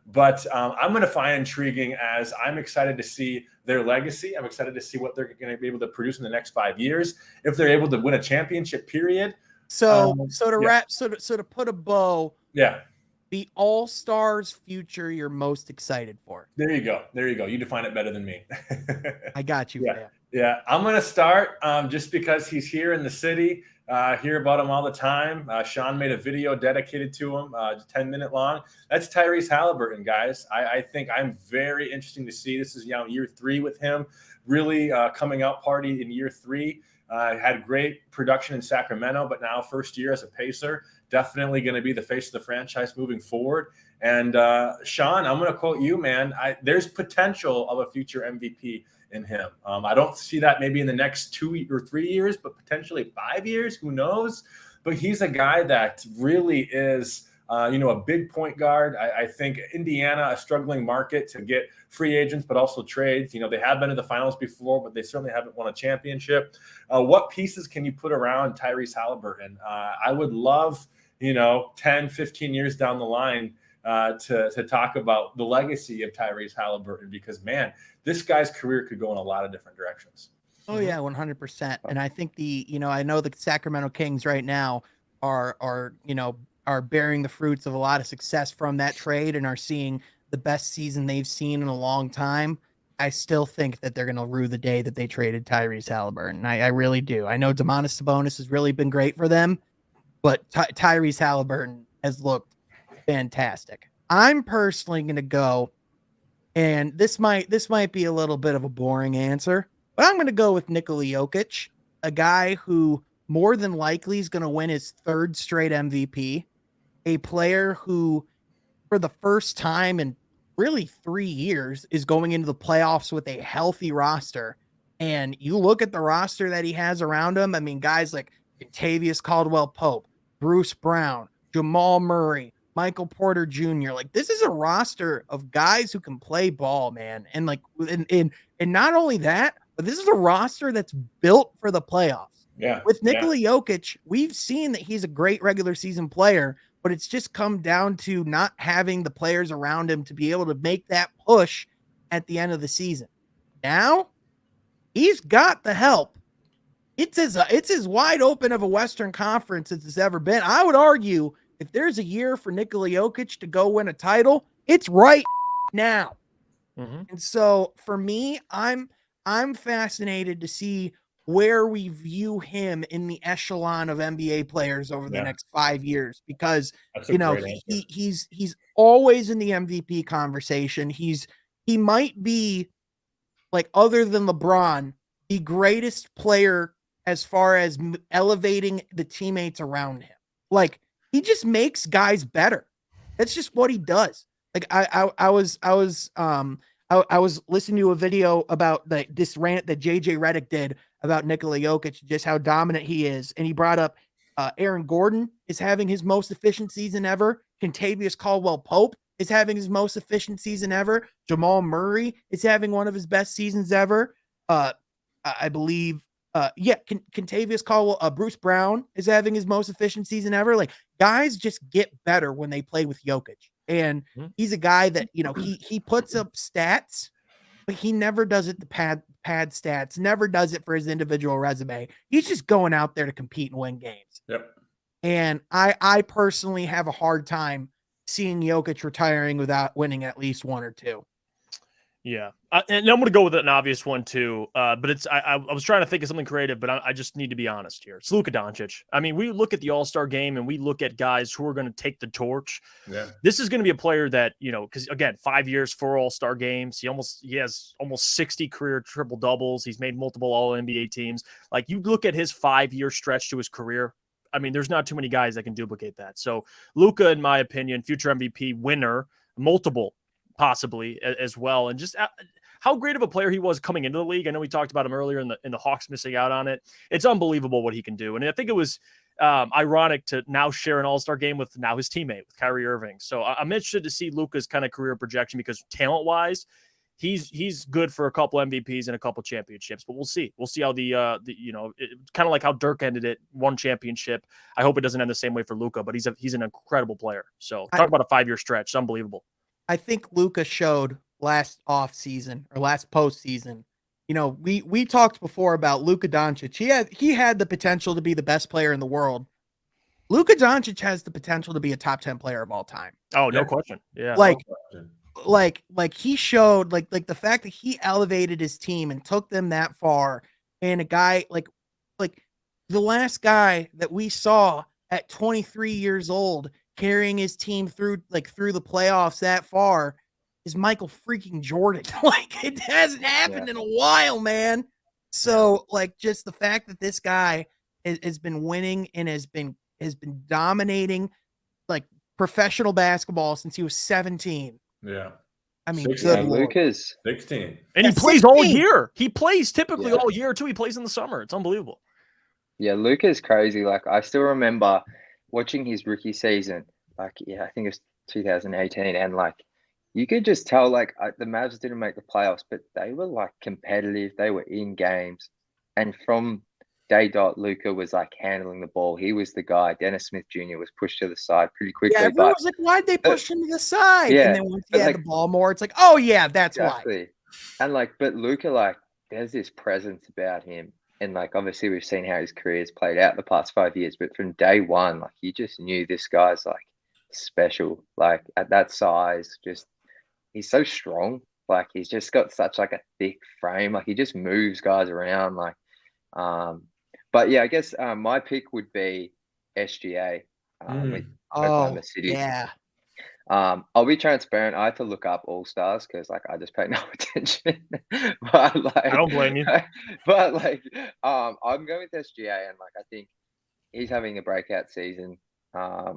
but I'm going to define intriguing as I'm excited to see their legacy. I'm excited to see what they're going to be able to produce in the next 5 years. If they're able to win a championship, period. So to put a bow. Yeah. The All-Stars future you're most excited for. There you go. You define it better than me. I got you. Yeah. I'm going to start just because he's here in the city. Hear about him all the time. Sean made a video dedicated to him, 10-minute long. That's Tyrese Halliburton, guys. I think I'm very interesting to see. This is year 3 with him. Really coming out party in year 3. Had great production in Sacramento, but now first year as a Pacer. Definitely going to be the face of the franchise moving forward. And Sean, I'm going to quote you, man. There's potential of a future MVP in him. I don't see that maybe in the next 2 or 3 years, but potentially 5 years. Who knows? But he's a guy that really is, a big point guard. I think Indiana, a struggling market to get free agents, but also trades. They have been to the finals before, but they certainly haven't won a championship. What pieces can you put around Tyrese Halliburton? I would love, 10, 15 years down the line to talk about the legacy of Tyrese Halliburton, because, man, this guy's career could go in a lot of different directions. Oh, yeah, 100%. And I think I know the Sacramento Kings right now are bearing the fruits of a lot of success from that trade and are seeing the best season they've seen in a long time. I still think that they're going to rue the day that they traded Tyrese Halliburton. I really do. I know Domantas Sabonis has really been great for them, but Tyrese Halliburton has looked fantastic. I'm personally going to go, and this might be a little bit of a boring answer, but I'm going to go with Nikola Jokic, a guy who more than likely is going to win his 3rd straight MVP, a player who, for the first time in really 3 years, is going into the playoffs with a healthy roster. And you look at the roster that he has around him. I mean, guys like Kentavious Caldwell-Pope, Bruce Brown, Jamal Murray, Michael Porter Jr. Like, this is a roster of guys who can play ball, man. And like, and not only that, but this is a roster that's built for the playoffs. Yeah. With Nikola Jokic, we've seen that he's a great regular season player, but it's just come down to not having the players around him to be able to make that push at the end of the season. Now, he's got the help. It's as wide open of a Western Conference as it's ever been. I would argue if there's a year for Nikola Jokic to go win a title, it's right now. Mm-hmm. And so for me, I'm fascinated to see where we view him in the echelon of NBA players over the next 5 years, because he's always in the MVP conversation. He might be, like, other than LeBron, the greatest player as far as elevating the teammates around him. Like, he just makes guys better. That's just what he does. Like, I was listening to a video about this rant that JJ Redick did about Nikola Jokic, just how dominant he is. And he brought up Aaron Gordon is having his most efficient season ever. Kentavious Caldwell-Pope is having his most efficient season ever. Jamal Murray is having one of his best seasons ever. I believe Contavious Caldwell, Bruce Brown is having his most efficient season ever. Like, guys just get better when they play with Jokic. And he's a guy that, he puts up stats, but he never does it to pad stats, never does it for his individual resume. He's just going out there to compete and win games. Yep. And I personally have a hard time seeing Jokic retiring without winning at least one or two. Yeah. And I'm going to go with an obvious one too. But I was trying to think of something creative, but I just need to be honest here. It's Luka Doncic. I mean, we look at the All-Star game and we look at guys who are going to take the torch. Yeah. This is going to be a player that, because again, 5 years, 4 All-Star games. He has almost 60 career triple doubles. He's made multiple All-NBA teams. Like, you look at his 5-year stretch to his career. I mean, there's not too many guys that can duplicate that. So Luka, in my opinion, future MVP winner, multiple possibly as well. And just how great of a player he was coming into the league. I know we talked about him earlier in the Hawks missing out on it. It's unbelievable what he can do. And I think it was ironic to now share an All-Star game with now his teammate, with Kyrie Irving. So I'm interested to see Luka's kind of career projection, because talent-wise, he's good for a couple MVPs and a couple championships, but we'll see. We'll see how kind of like how Dirk ended it, one championship. I hope it doesn't end the same way for Luka, but he's an incredible player. So talk about a 5-year stretch. It's unbelievable. I think Luka showed last offseason or last postseason. We talked before about Luka Doncic. He had the potential to be the best player in the world. Luka Doncic has the potential to be a top 10 player of all time. Oh, no question. Yeah. Like he showed like the fact that he elevated his team and took them that far. And a guy like the last guy that we saw at 23 years old carrying his team through the playoffs that far is Michael freaking Jordan. Like, it hasn't happened in a while, man. So just the fact that this guy has been winning and has been dominating like professional basketball since he was 17. Yeah. I mean, Lucas 16. And he plays 16. All year. He plays typically all year too. He plays in the summer. It's unbelievable. Yeah, Luka's crazy. Like, I still remember watching his rookie season, I think it was 2018, and you could just tell the Mavs didn't make the playoffs, but they were competitive. They were in games, and from day dot, Luka was handling the ball. He was the guy. Dennis Smith Jr. was pushed to the side pretty quickly. Yeah, everyone was like, "Why'd they push him to the side?" Yeah, and then once he had the ball more, it's like, "Oh yeah, that's exactly." Why. And but Luka, there's this presence about him. And obviously we've seen how his career has played out the past 5 years, but from day one, you just knew this guy's special. At that size, just he's so strong. He's just got such a thick frame. He just moves guys around. But yeah, I guess my pick would be SGA with Oklahoma City. Yeah. I'll be transparent. I had to look up All Stars because I just paid no attention. But I don't blame you. But I'm going with SGA, and I think he's having a breakout season. I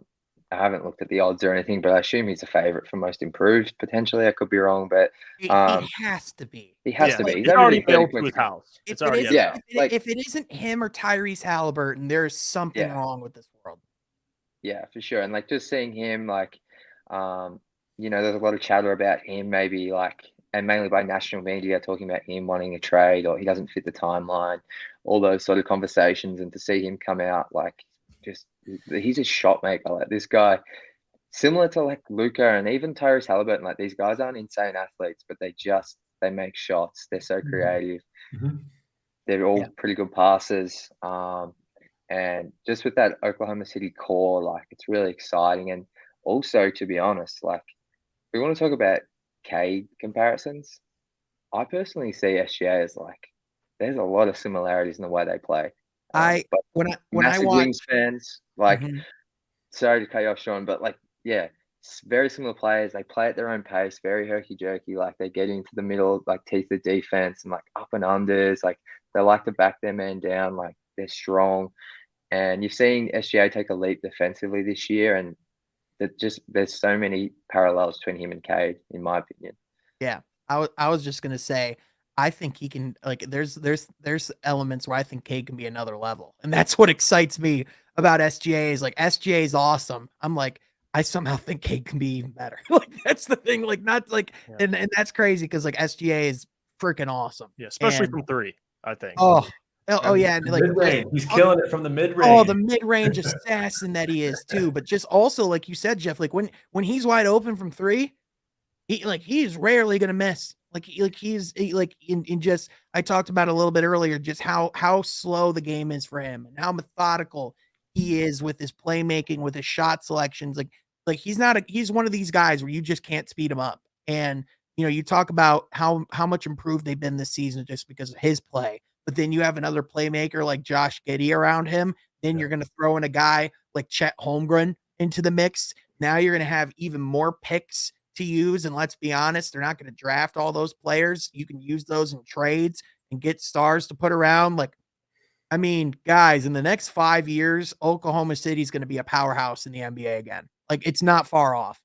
haven't looked at the odds or anything, but I assume he's a favorite for most improved. Potentially, I could be wrong, but he has to be. He has to be. He's already built to his house. If it isn't him or Tyrese Halliburton, there's something wrong with this world. Yeah, for sure. And just seeing him, there's a lot of chatter about him, maybe and mainly by national media talking about him wanting a trade or he doesn't fit the timeline, all those sort of conversations. And to see him come out he's a shot maker. This guy, similar to Luka and even Tyrese Halliburton. These guys aren't insane athletes, but they make shots. They're so creative. Mm-hmm. They're all pretty good passers. And just with that Oklahoma City core, it's really exciting. And also, to be honest, we want to talk about Cade comparisons. I personally see SGA as there's a lot of similarities in the way they play. When I watch Wings fans, sorry to cut you off, Sean, but very similar players. They play at their own pace, very herky jerky. They get into the middle, teeth the defense and up and unders. They like to back their man down. They're strong, and you've seen SGA take a leap defensively this year, and there's so many parallels between him and Cade, in my opinion. Yeah, I was just gonna say, I think he can there's elements where I think Cade can be another level, and that's what excites me about SGA. Is SGA is awesome. I'm I somehow think Cade can be even better. That's the thing. And that's crazy because SGA is freaking awesome. Yeah, especially from 3. I think. Oh, Oh yeah, and like mid-range. He's killing it from the mid-range. Oh, the mid-range assassin that he is too. But just also, like you said, Jeff, like when he's wide open from three, he's rarely gonna miss. In just I talked about it a little bit earlier, just how slow the game is for him and how methodical he is with his playmaking, with his shot selections. Like he's one of these guys where you just can't speed him up. And you talk about how much improved they've been this season just because of his play. But then you have another playmaker like Josh Giddey around him. Then you're going to throw in a guy like Chet Holmgren into the mix. Now you're going to have even more picks to use. And let's be honest, they're not going to draft all those players. You can use those in trades and get stars to put around. Like, I mean, guys, in the next 5 years, Oklahoma City is going to be a powerhouse in the NBA again. Like, it's not far off.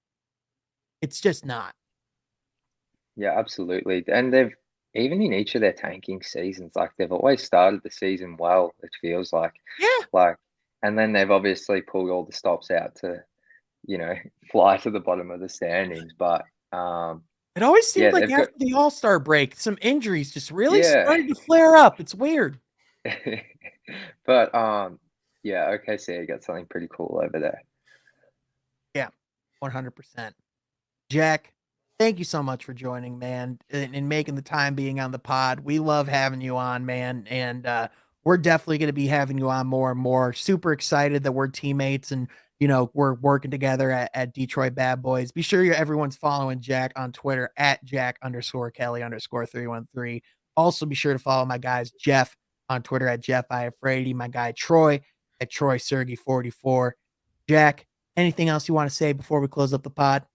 It's just not. Yeah, absolutely. And they've, even in each of their tanking seasons, like they've always started the season well, it feels like. Yeah. And then they've obviously pulled all the stops out to, fly to the bottom of the standings. But it always seems like after the All-Star break, some injuries just really started to flare up. It's weird. But OKC got something pretty cool over there. Yeah, 100%. Jack, thank you so much for joining, man, and making the time being on the pod. We love having you on, man, and we're definitely going to be having you on more and more. Super excited that we're teammates and, we're working together at Detroit Bad Boys. Be sure everyone's following Jack on Twitter at Jack_Kelly_313. Also, be sure to follow my guys, Jeff on Twitter at JeffIafrady, my guy Troy at TroySergi44. Jack, anything else you want to say before we close up the pod?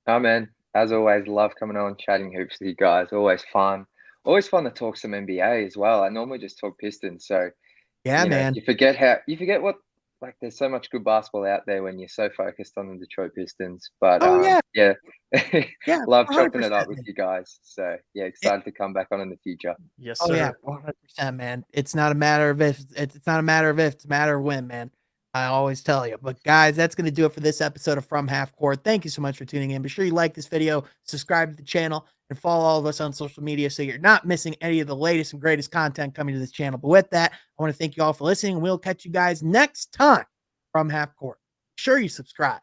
Oh, man, as always, love coming on, chatting hoops with you guys. Always fun. Always fun to talk some NBA as well. I normally just talk Pistons. So, man, you forget what, like, there's so much good basketball out there when you're so focused on the Detroit Pistons. But, love 100%. chopping it up with you guys. So, excited to come back on in the future. Yes, sir. Oh, yeah, 100%, man. It's not a matter of if. It's not a matter of if. It's a matter of when, man. I always tell you. But guys, that's going to do it for this episode of From Half Court. Thank you so much for tuning in. Be sure you like this video, subscribe to the channel, and follow all of us on social media so you're not missing any of the latest and greatest content coming to this channel. But with that, I want to thank you all for listening. We'll catch you guys next time from Half Court. Be sure you subscribe.